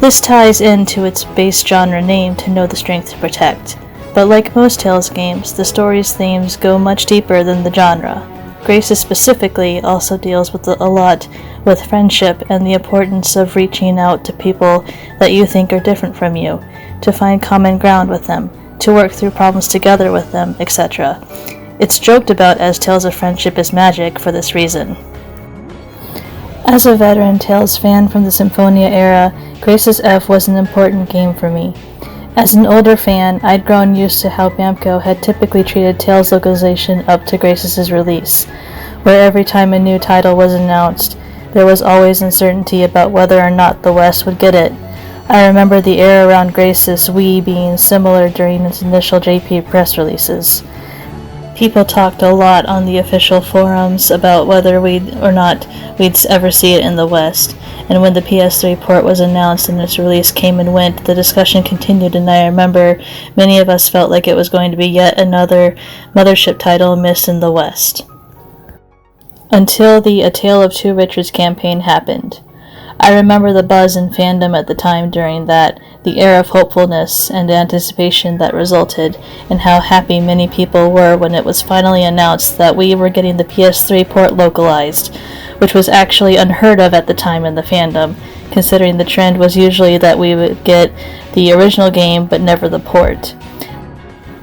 This ties into its base genre name, To Know the Strength to Protect, but like most Tales games, the story's themes go much deeper than the genre. Graces specifically also deals with a lot with friendship and the importance of reaching out to people that you think are different from you, to find common ground with them, to work through problems together with them, etc. It's joked about as Tales of Friendship is magic for this reason. As a veteran Tales fan from the Symphonia era, Graces F was an important game for me. As an older fan, I'd grown used to how Namco had typically treated Tales localization up to Graces' release, where every time a new title was announced, there was always uncertainty about whether or not the West would get it. I remember the era around Graces Wii being similar during its initial JP press releases. People talked a lot on the official forums about whether we'd ever see it in the West, and when the PS3 port was announced and its release came and went, the discussion continued, and I remember many of us felt like it was going to be yet another Mothership title missed in the West. until the A Tale of Two Riches campaign happened. I remember the buzz in fandom at the time during that, the air of hopefulness and anticipation that resulted, and how happy many people were when it was finally announced that we were getting the PS3 port localized, which was actually unheard of at the time in the fandom, considering the trend was usually that we would get the original game but never the port.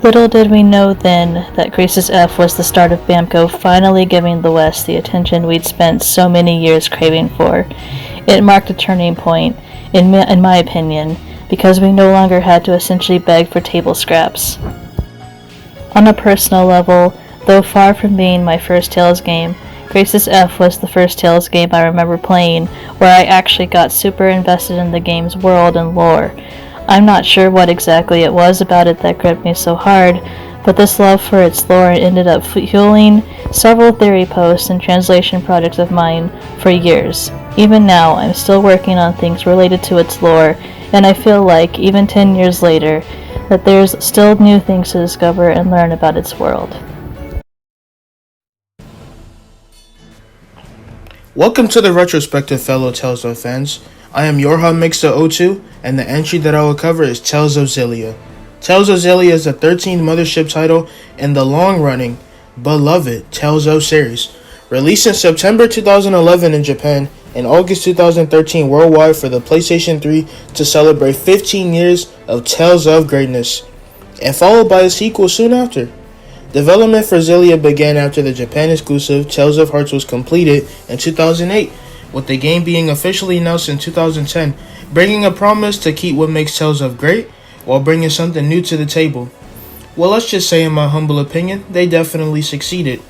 Little did we know then that Grace's F was the start of Bamco finally giving the West the attention we'd spent so many years craving for. It marked a turning point, in my opinion, because we no longer had to essentially beg for table scraps. On a personal level, though far from being my first Tales game, Grace's F was the first Tales game I remember playing where I actually got super invested in the game's world and lore. I'm not sure what exactly it was about it that gripped me so hard, but this love for its lore ended up fueling several theory posts and translation projects of mine for years. Even now, I'm still working on things related to its lore, and I feel like, even 10 years later, that there's still new things to discover and learn about its world. Welcome to the Retrospective, fellow Tales of fans. I am your Mixer02, and the entry that I will cover is Tales of Xillia. Tales of Xillia is the 13th mothership title in the long-running, beloved Tales of series, released in September 2011 in Japan and August 2013 worldwide for the PlayStation 3 to celebrate 15 years of Tales of greatness, and followed by a sequel soon after. Development for Xillia began after the Japan exclusive Tales of Hearts was completed in 2008, with the game being officially announced in 2010, bringing a promise to keep what makes Tales of great, while bringing something new to the table. Well, let's just say in my humble opinion, they definitely succeeded.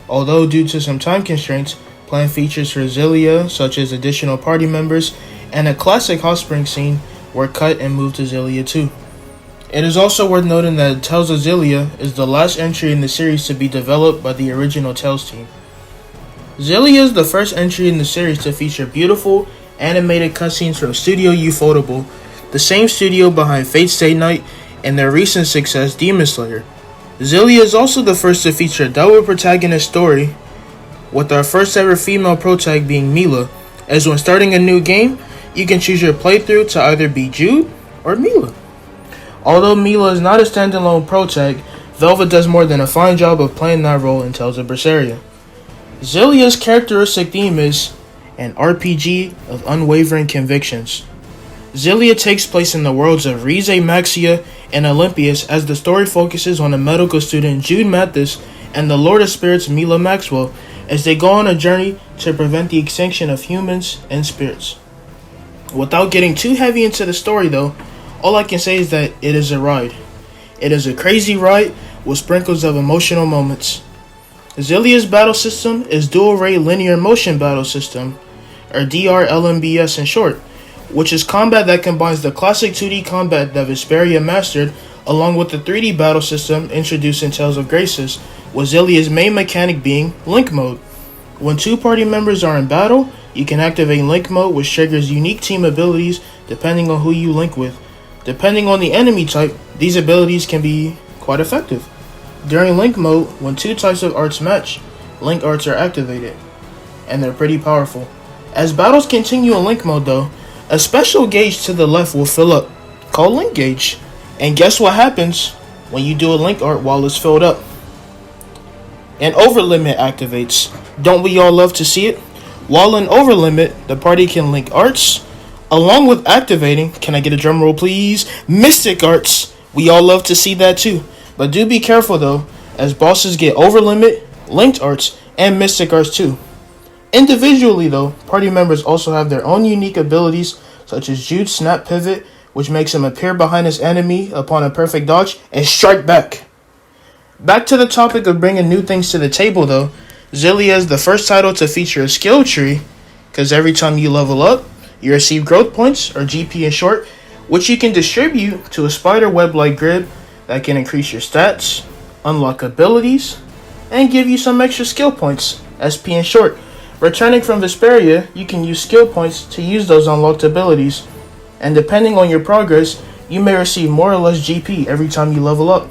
Although due to some time constraints, planned features for Xillia, such as additional party members and a classic hot spring scene, were cut and moved to Xillia 2. It is also worth noting that Tales of Xillia is the last entry in the series to be developed by the original Tales team. Xillia is the first entry in the series to feature beautiful, animated cutscenes from Studio Ufotable, the same studio behind Fate Stay Night and their recent success Demon Slayer. Xillia is also the first to feature a double protagonist story, with our first ever female protag being Mila, as when starting a new game, you can choose your playthrough to either be Jude or Mila. Although Mila is not a standalone protag, Velvet does more than a fine job of playing that role in Tales of Berseria. Xillia's characteristic theme is an RPG of unwavering convictions. Xillia takes place in the worlds of Rize Maxia and Olympias as the story focuses on a medical student Jude Mathis and the Lord of Spirits Mila Maxwell as they go on a journey to prevent the extinction of humans and spirits. Without getting too heavy into the story though, all I can say is that it is a ride. It is a crazy ride with sprinkles of emotional moments. Xillia's battle system is Dual Rate Linear Motion Battle System, or DRLMBS in short, which is combat that combines the classic 2D combat that Vesperia mastered along with the 3D battle system introduced in Tales of Graces, with Xillia's main mechanic being Link Mode. When two party members are in battle, you can activate Link Mode, which triggers unique team abilities depending on who you link with. Depending on the enemy type, these abilities can be quite effective. During Link Mode, when two types of arts match, Link arts are activated, and they're pretty powerful. As battles continue in Link Mode though, a special gauge to the left will fill up, called Link Gauge. And guess what happens when you do a Link art while it's filled up? An Overlimit activates. Don't we all love to see it? While in Overlimit, the party can link arts, along with activating, can I get a drum roll please, Mystic Arts. We all love to see that too. But do be careful though, as bosses get Overlimit, Linked Arts, and Mystic Arts too. Individually though, party members also have their own unique abilities, such as Jude's Snap Pivot, which makes him appear behind his enemy upon a perfect dodge, and strike back. Back to the topic of bringing new things to the table though, Xillia is the first title to feature a skill tree, because every time you level up, you receive growth points, or GP in short, which you can distribute to a spider web-like grid that can increase your stats, unlock abilities, and give you some extra skill points, SP in short. Returning from Vesperia, you can use skill points to use those unlocked abilities, and depending on your progress, you may receive more or less GP every time you level up.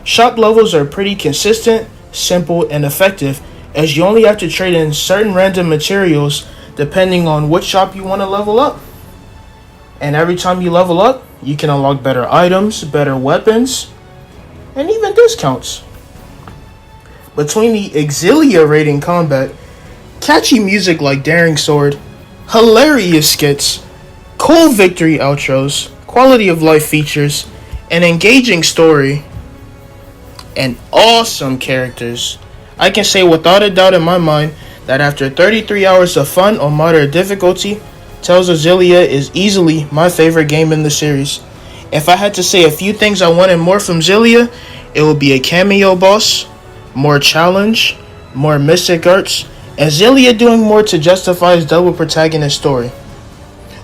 Shop levels are pretty consistent, simple, and effective, as you only have to trade in certain random materials depending on which shop you want to level up. And every time you level up, you can unlock better items, better weapons, and even discounts. Between the Xillia rating combat, catchy music like Daring Sword, hilarious skits, cool victory outros, quality of life features, an engaging story, and awesome characters, I can say without a doubt in my mind that after 33 hours of fun on moderate difficulty, Tales of Xillia is easily my favorite game in the series. If I had to say a few things I wanted more from Xillia, it would be a cameo boss, more challenge, more mystic arts, and Xillia doing more to justify his double protagonist story.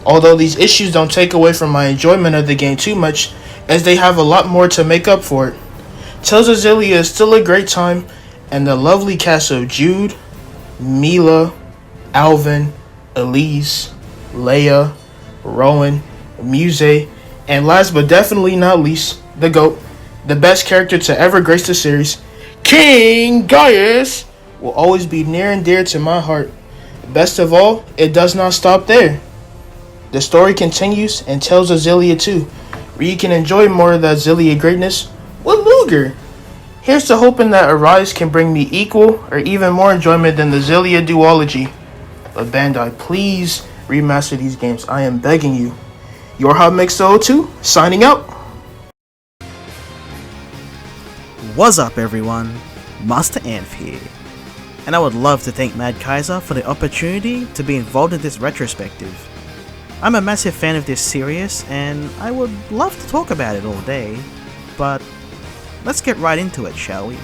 Although these issues don't take away from my enjoyment of the game too much, as they have a lot more to make up for it. Tales of Xillia is still a great time, and the lovely cast of Jude, Mila, Alvin, Elise, Leia, Rowan, Muse, and last but definitely not least, the GOAT, the best character to ever grace the series, King Gaius, will always be near and dear to my heart. Best of all, it does not stop there. The story continues in Tales of Xillia 2, where you can enjoy more of that Xillia greatness with Luger. Here's to hoping that Arise can bring me equal or even more enjoyment than the Xillia duology. But Bandai, please remaster these games. I am begging you. Your Hot Mix 02, signing out. What's up everyone, Master Anth here, and I would love to thank Mad Kaiser for the opportunity to be involved in this retrospective. I'm a massive fan of this series and I would love to talk about it all day, but let's get right into it, shall we?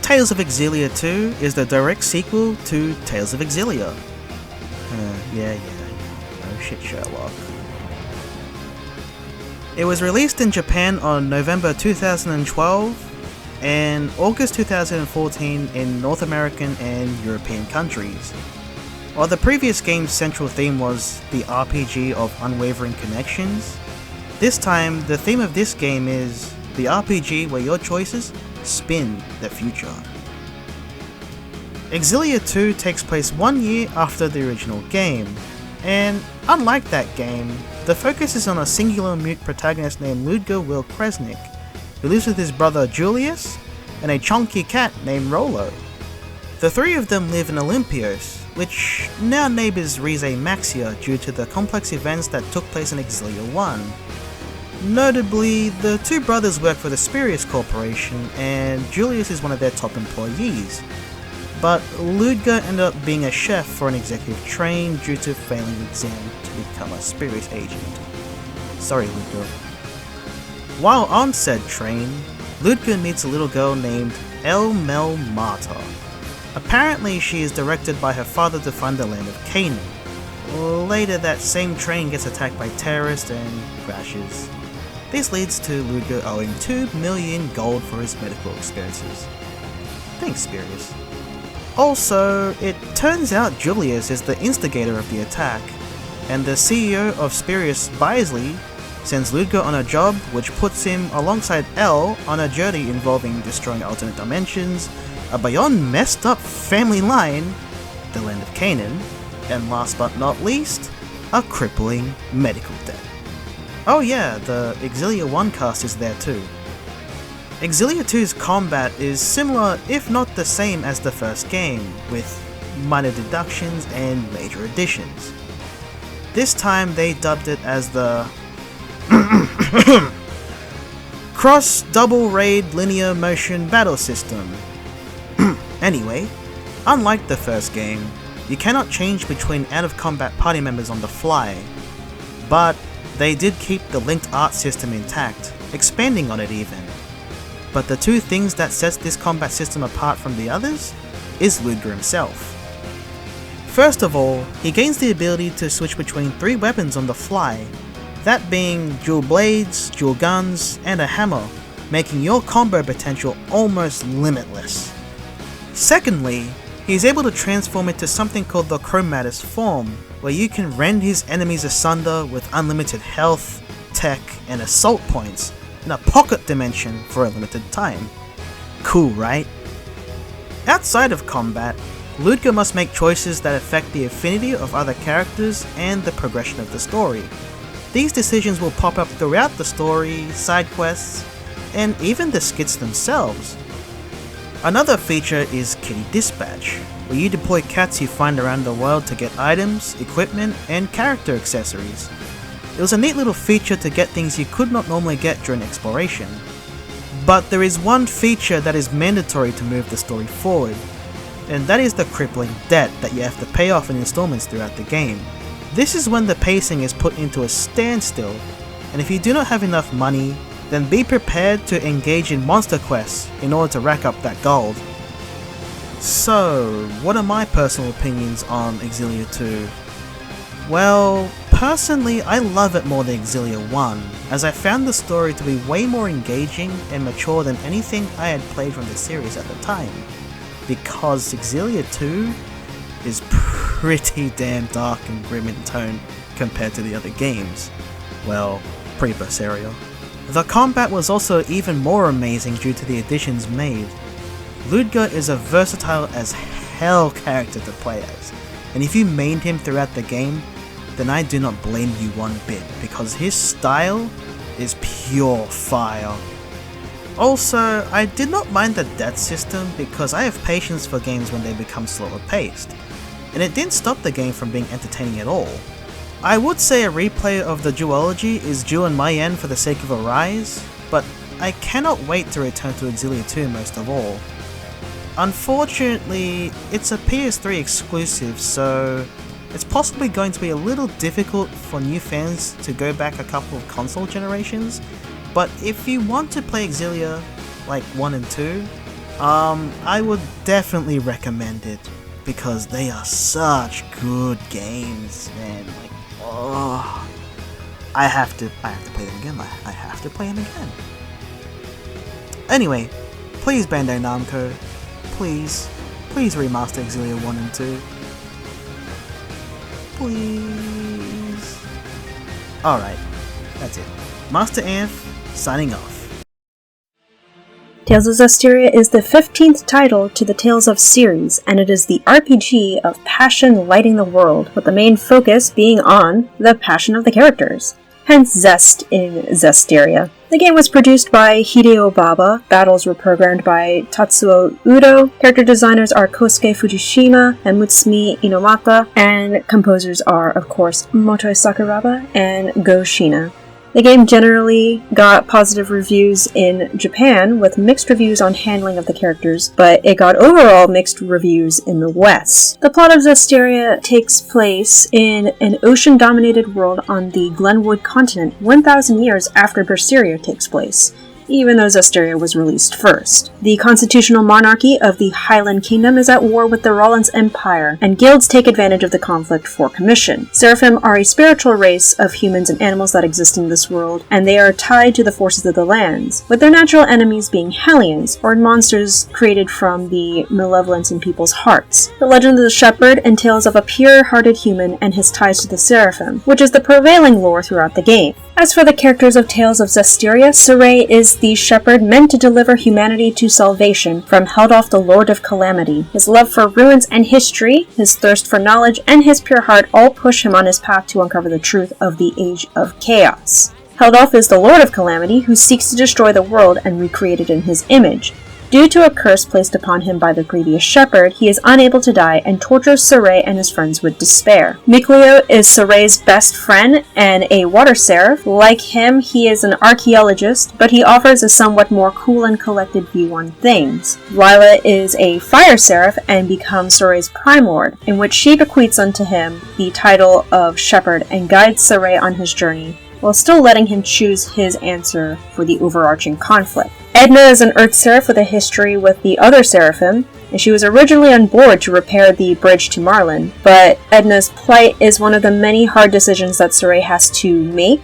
Tales of Xillia 2 is the direct sequel to Tales of Xillia. Yeah, no shit, Sherlock. It was released in Japan on November 2012 and August 2014 in North American and European countries. While the previous game's central theme was the RPG of unwavering connections, this time the theme of this game is the RPG where your choices spin the future. Xillia 2 takes place 1 year after the original game, and unlike that game, the focus is on a singular mute protagonist named Ludger Will Kresnik, who lives with his brother Julius and a chunky cat named Rolo. The three of them live in Olympios, which now neighbours Rize Maxia due to the complex events that took place in Xillia 1. Notably, the two brothers work for the Spurious Corporation, and Julius is one of their top employees. But Ludger ended up being a chef for an executive train due to failing the exam to become a Spurious agent. Sorry, Ludger. While on said train, Ludger meets a little girl named El Mel Marta. Apparently, she is directed by her father to find the land of Canaan. Later, that same train gets attacked by terrorists and crashes. This leads to Ludger owing 2 million gold for his medical expenses. Thanks, Spurious. Also, it turns out Julius is the instigator of the attack, and the CEO of Spurious, Bisley, sends Ludger on a job which puts him alongside Elle on a journey involving destroying alternate dimensions, a beyond messed up family line, the land of Canaan, and last but not least, a crippling medical debt. Oh yeah, the Xillia 1 cast is there too. Xillia 2's combat is similar if not the same as the first game, with minor deductions and major additions. This time they dubbed it as the Cross Double Raid Linear Motion Battle System. Anyway, unlike the first game, you cannot change between out-of-combat party members on the fly, but they did keep the linked art system intact, expanding on it even. But the two things that sets this combat system apart from the others is Ludger himself. First of all, he gains the ability to switch between 3 weapons on the fly, that being dual blades, dual guns, and a hammer, making your combo potential almost limitless. Secondly, he is able to transform into something called the Chromatus form, where you can rend his enemies asunder with unlimited health, tech, and assault points in a pocket dimension for a limited time. Cool, right? Outside of combat, Ludger must make choices that affect the affinity of other characters and the progression of the story. These decisions will pop up throughout the story, side quests, and even the skits themselves. Another feature is Kitty Dispatch, where you deploy cats you find around the world to get items, equipment, and character accessories. It was a neat little feature to get things you could not normally get during exploration. But there is one feature that is mandatory to move the story forward, and that is the crippling debt that you have to pay off in installments throughout the game. This is when the pacing is put into a standstill, and if you do not have enough money, then be prepared to engage in monster quests in order to rack up that gold. So, what are my personal opinions on Xillia 2? Well, personally I love it more than Xillia 1, as I found the story to be way more engaging and mature than anything I had played from the series at the time, because Xillia 2 is pretty damn dark and grim in tone compared to the other games. Well, pre-Berseria. The combat was also even more amazing due to the additions made. Ludger is a versatile as hell character to play as, and if you mained him throughout the game, then I do not blame you one bit, because his style is pure fire. Also, I did not mind the death system because I have patience for games when they become slower paced, and it didn't stop the game from being entertaining at all. I would say a replay of the duology is due on my end for the sake of a rise, but I cannot wait to return to Xillia 2 most of all. Unfortunately, it's a PS3 exclusive, so it's possibly going to be a little difficult for new fans to go back a couple of console generations, but if you want to play Xillia, like 1 and 2, I would definitely recommend it, because they are such good games, man. Like, oh, I have to play them again. I have to play them again. Anyway, please Bandai Namco, please remaster Xillia 1 and 2. Please. Alright, that's it. Master Amph, signing off. Tales of Zestiria is the 15th title to the Tales of series, and it is the RPG of passion lighting the world, with the main focus being on the passion of the characters. Hence Zest in Zestiria. The game was produced by Hideo Baba, battles were programmed by Tatsuo Udo, character designers are Kosuke Fujishima and Mutsumi Inomata, and composers are, of course, Motoi Sakuraba and Go Shina. The game generally got positive reviews in Japan, with mixed reviews on handling of the characters, but it got overall mixed reviews in the West. The plot of Zestiria takes place in an ocean-dominated world on the Glenwood continent 1,000 years after Berseria takes place, even though Zestiria was released first. The constitutional monarchy of the Highland Kingdom is at war with the Rollins Empire, and guilds take advantage of the conflict for commission. Seraphim are a spiritual race of humans and animals that exist in this world, and they are tied to the forces of the lands, with their natural enemies being Hellions, or monsters created from the malevolence in people's hearts. The legend of the shepherd entails of a pure-hearted human and his ties to the Seraphim, which is the prevailing lore throughout the game. As for the characters of Tales of Zestiria, Saray is the shepherd meant to deliver humanity to salvation from Heldoff the Lord of Calamity. His love for ruins and history, his thirst for knowledge, and his pure heart all push him on his path to uncover the truth of the Age of Chaos. Heldoff is the Lord of Calamity who seeks to destroy the world and recreate it in his image. Due to a curse placed upon him by the previous shepherd, he is unable to die and tortures Saray and his friends with despair. Mikleo is Saray's best friend and a water seraph. Like him, he is an archaeologist, but he offers a somewhat more cool and collected view on things. Lila is a fire seraph and becomes Saray's prime lord, in which she bequeaths unto him the title of shepherd and guides Saray on his journey, while still letting him choose his answer for the overarching conflict. Edna is an Earth Seraph with a history with the other Seraphim, and she was originally on board to repair the bridge to Marlin, but Edna's plight is one of the many hard decisions that Saray has to make,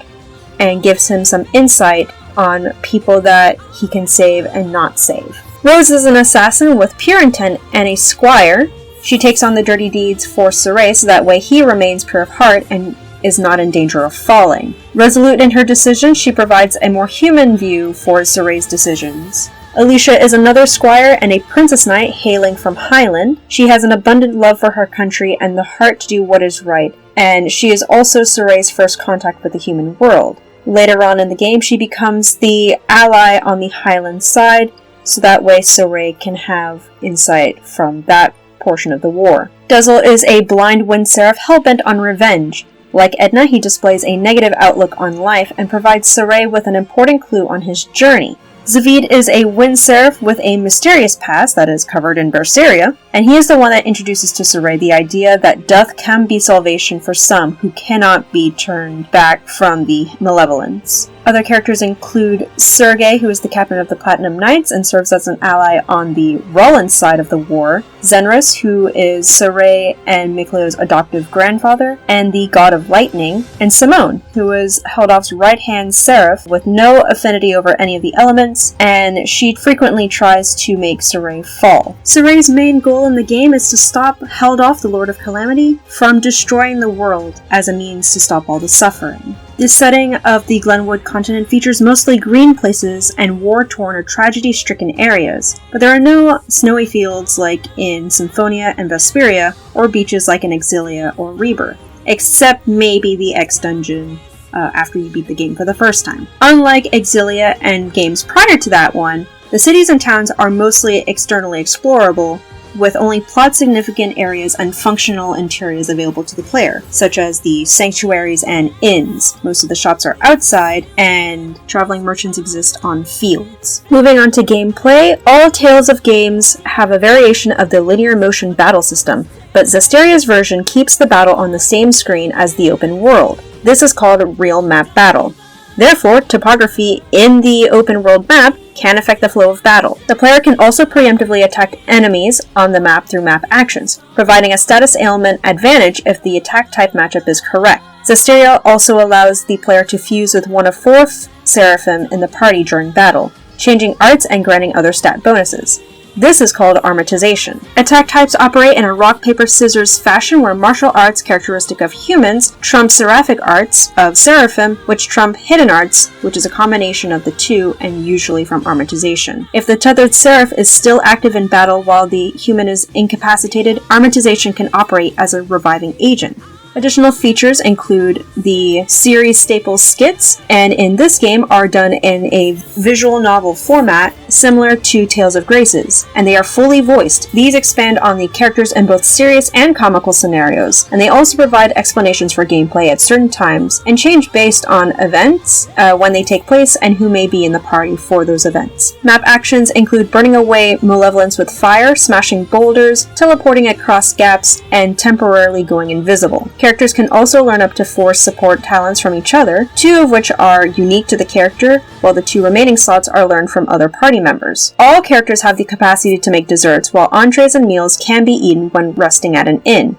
and gives him some insight on people that he can save and not save. Rose is an assassin with pure intent and a squire. She takes on the dirty deeds for Saray so that way he remains pure of heart and is not in danger of falling. Resolute in her decisions, she provides a more human view for Saray's decisions. Alicia is another squire and a princess knight hailing from Highland. She has an abundant love for her country and the heart to do what is right, and she is also Soray's first contact with the human world. Later on in the game, she becomes the ally on the Highland side, so that way Soray can have insight from that portion of the war. Duzzle is a blind wind seraph hellbent on revenge. Like Edna, he displays a negative outlook on life and provides Soray with an important clue on his journey. Zavid is a wind seraph with a mysterious past that is covered in Berseria, and he is the one that introduces to Soray the idea that death can be salvation for some who cannot be turned back from the malevolence. Other characters include Sergei, who is the captain of the Platinum Knights and serves as an ally on the Rollin side of the war, Zenris, who is Soray and Mikleo's adoptive grandfather, and the God of Lightning, and Simone, who is Heldoff's right-hand seraph with no affinity over any of the elements, and she frequently tries to make Soray fall. Soray's main goal in the game is to stop Heldoff, the Lord of Calamity, from destroying the world as a means to stop all the suffering. The setting of the Glenwood continent features mostly green places and war-torn or tragedy-stricken areas, but there are no snowy fields like in Symphonia and Vesperia, or beaches like in Xillia or Rebirth, except maybe the X dungeon after you beat the game for the first time. Unlike Xillia and games prior to that one, the cities and towns are mostly externally explorable, with only plot-significant areas and functional interiors available to the player, such as the sanctuaries and inns. Most of the shops are outside, and traveling merchants exist on fields. Moving on to gameplay, all Tales of games have a variation of the linear motion battle system, but Zestiria's version keeps the battle on the same screen as the open world. This is called real map battle. Therefore, topography in the open world map can affect the flow of battle. The player can also preemptively attack enemies on the map through map actions, providing a status ailment advantage if the attack type matchup is correct. Zestiria also allows the player to fuse with one of 4 Seraphim in the party during battle, changing arts and granting other stat bonuses. This is called armatization. Attack types operate in a rock-paper-scissors fashion where martial arts, characteristic of humans, trump seraphic arts of Seraphim, which trump hidden arts, which is a combination of the two and usually from armatization. If the tethered seraph is still active in battle while the human is incapacitated, armatization can operate as a reviving agent. Additional features include the series staple skits, and in this game are done in a visual novel format similar to Tales of Grace's, and they are fully voiced. These expand on the characters in both serious and comical scenarios, and they also provide explanations for gameplay at certain times, and change based on events, when they take place, and who may be in the party for those events. Map actions include burning away malevolence with fire, smashing boulders, teleporting across gaps, and temporarily going invisible. Characters can also learn up to 4 support talents from each other, 2 of which are unique to the character, while the 2 remaining slots are learned from other party members. All characters have the capacity to make desserts, while entrees and meals can be eaten when resting at an inn.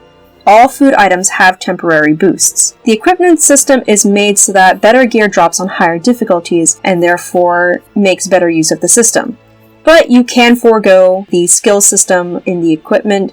All food items have temporary boosts. The equipment system is made so that better gear drops on higher difficulties, and therefore makes better use of the system. But you can forego the skill system in the equipment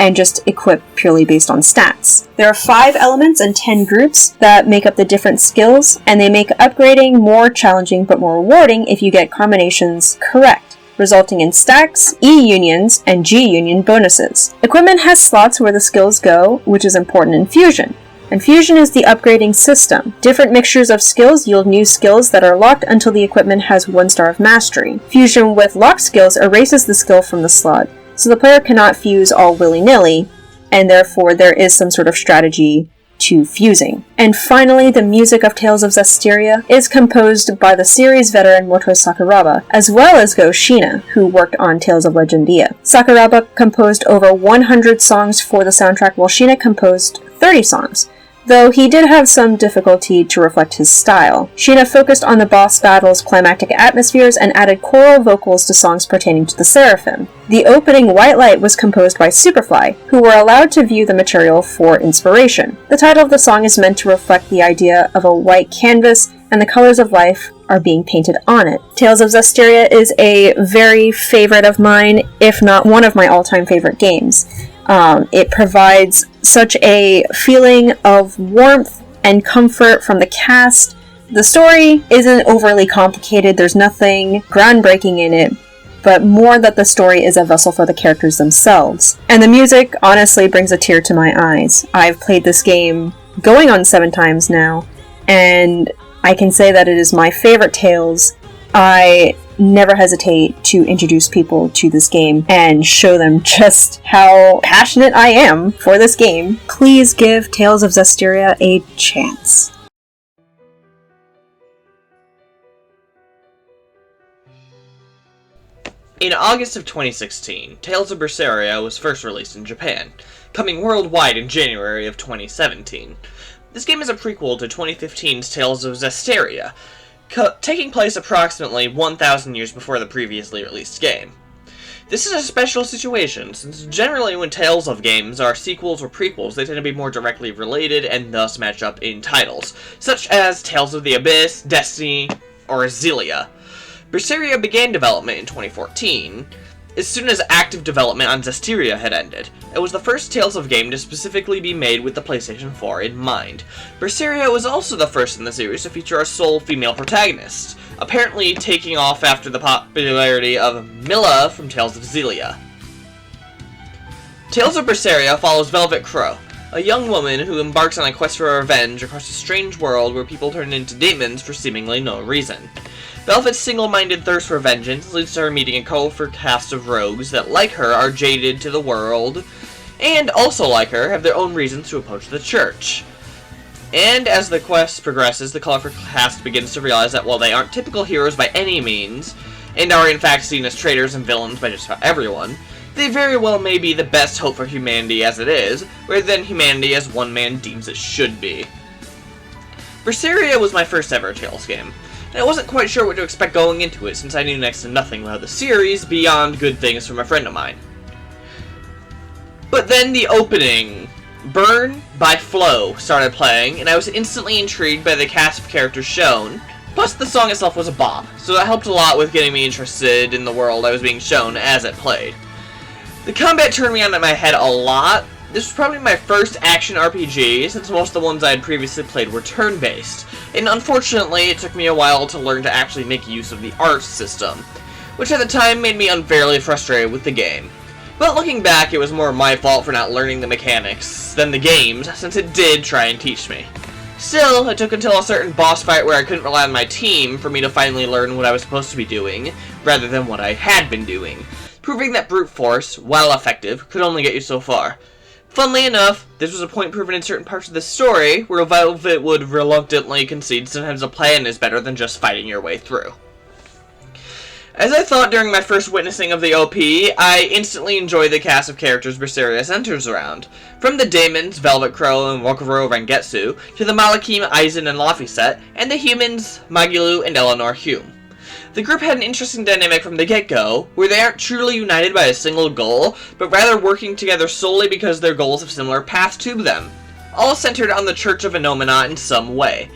and just equip purely based on stats. There are 5 elements and 10 groups that make up the different skills, and they make upgrading more challenging but more rewarding if you get combinations correct, resulting in stacks, E-unions, and G-union bonuses. Equipment has slots where the skills go, which is important in Fusion. And Fusion is the upgrading system. Different mixtures of skills yield new skills that are locked until the equipment has 1 star of mastery. Fusion with locked skills erases the skill from the slot, so the player cannot fuse all willy-nilly, and therefore there is some sort of strategy to fusing. And finally, the music of Tales of Zestiria is composed by the series veteran Motoi Sakuraba, as well as Go Shina, who worked on Tales of Legendia. Sakuraba composed over 100 songs for the soundtrack, while Shina composed 30 songs, though he did have some difficulty to reflect his style. Shina focused on the boss battles' climactic atmospheres and added choral vocals to songs pertaining to the Seraphim. The opening White Light was composed by Superfly, who were allowed to view the material for inspiration. The title of the song is meant to reflect the idea of a white canvas, and the colors of life are being painted on it. Tales of Zestiria is a very favorite of mine, if not one of my all-time favorite games. It provides such a feeling of warmth and comfort from the cast. The story isn't overly complicated, there's nothing groundbreaking in it, but more that the story is a vessel for the characters themselves. And the music honestly brings a tear to my eyes. I've played this game going on 7 times now, and I can say that it is my favorite Tales. I never hesitate to introduce people to this game and show them just how passionate I am for this game. Please give Tales of Zestiria a chance. In August of 2016, Tales of Berseria was first released in Japan, coming worldwide in January of 2017. This game is a prequel to 2015's Tales of Zestiria, taking place approximately 1,000 years before the previously released game. This is a special situation, since generally when Tales of games are sequels or prequels, they tend to be more directly related and thus match up in titles, such as Tales of the Abyss, Destiny, or Xillia. Berseria began development in 2014, as soon as active development on Zestiria had ended. It was the first Tales of game to specifically be made with the PlayStation 4 in mind. Berseria was also the first in the series to feature a sole female protagonist, apparently taking off after the popularity of Milla from Tales of Xillia. Tales of Berseria follows Velvet Crow, a young woman who embarks on a quest for revenge across a strange world where people turn into demons for seemingly no reason. Velvet's single-minded thirst for vengeance leads to her meeting a colorful cast of rogues that, like her, are jaded to the world, and also like her, have their own reasons to approach the church. And as the quest progresses, the colorful cast begins to realize that while they aren't typical heroes by any means, and are in fact seen as traitors and villains by just about everyone, they very well may be the best hope for humanity as it is, rather than humanity as one man deems it should be. Berseria was my first ever Tales game, and I wasn't quite sure what to expect going into it since I knew next to nothing about the series beyond good things from a friend of mine. But then the opening, Burn by Flow, started playing, and I was instantly intrigued by the cast of characters shown, plus the song itself was a bop, so that helped a lot with getting me interested in the world I was being shown as it played. The combat turned me on in my head a lot. This was probably my first action RPG, since most of the ones I had previously played were turn-based, and unfortunately it took me a while to learn to actually make use of the art system, which at the time made me unfairly frustrated with the game. But looking back, it was more my fault for not learning the mechanics than the game's, since it did try and teach me. Still, it took until a certain boss fight where I couldn't rely on my team for me to finally learn what I was supposed to be doing, rather than what I had been doing, proving that brute force, while effective, could only get you so far. Funnily enough, this was a point proven in certain parts of the story, where Velvet would reluctantly concede sometimes a plan is better than just fighting your way through. As I thought during my first witnessing of the OP, I instantly enjoyed the cast of characters Berseria centers around. From the daemons, Velvet Crow and Wakuro Rengetsu, to the Malakim, Aizen, and Laphicet, and the humans, Magiliam and Eleanor Hume. The group had an interesting dynamic from the get-go, where they aren't truly united by a single goal, but rather working together solely because their goals have similar paths to them, all centered on the Church of Phenomena in some way.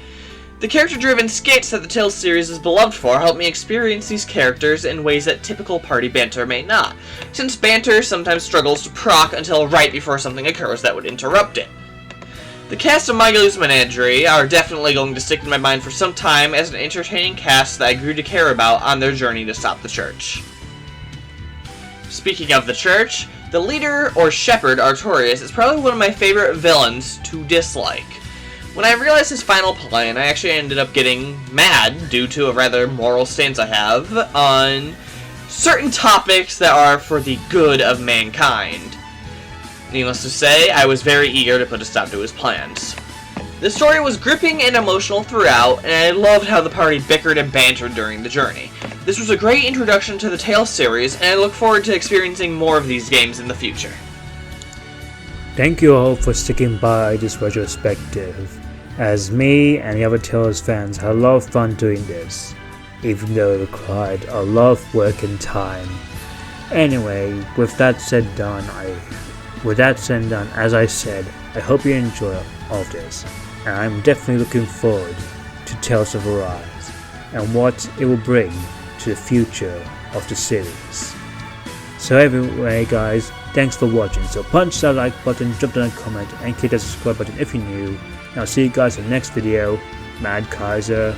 The character-driven skits that the Tales series is beloved for help me experience these characters in ways that typical party banter may not, since banter sometimes struggles to proc until right before something occurs that would interrupt it. The cast of Magiliam's Menagerie are definitely going to stick in my mind for some time as an entertaining cast that I grew to care about on their journey to stop the Church. Speaking of the Church, the leader, or shepherd, Artorias, is probably one of my favorite villains to dislike. When I realized his final plan, I actually ended up getting mad due to a rather moral stance I have on certain topics that are for the good of mankind. Needless to say, I was very eager to put a stop to his plans. The story was gripping and emotional throughout, and I loved how the party bickered and bantered during the journey. This was a great introduction to the Tales series, and I look forward to experiencing more of these games in the future. Thank you all for sticking by this retrospective. As me and the other Tales fans had a lot of fun doing this, even though it required a lot of work and time. Anyway, with that said and done, as I said, I hope you enjoy all of this, and I'm definitely looking forward to Tales of Arise, and what it will bring to the future of the series. So anyway guys, thanks for watching, so punch that like button, drop down a comment, and click that subscribe button if you're new, and I'll see you guys in the next video. Mad Kaiser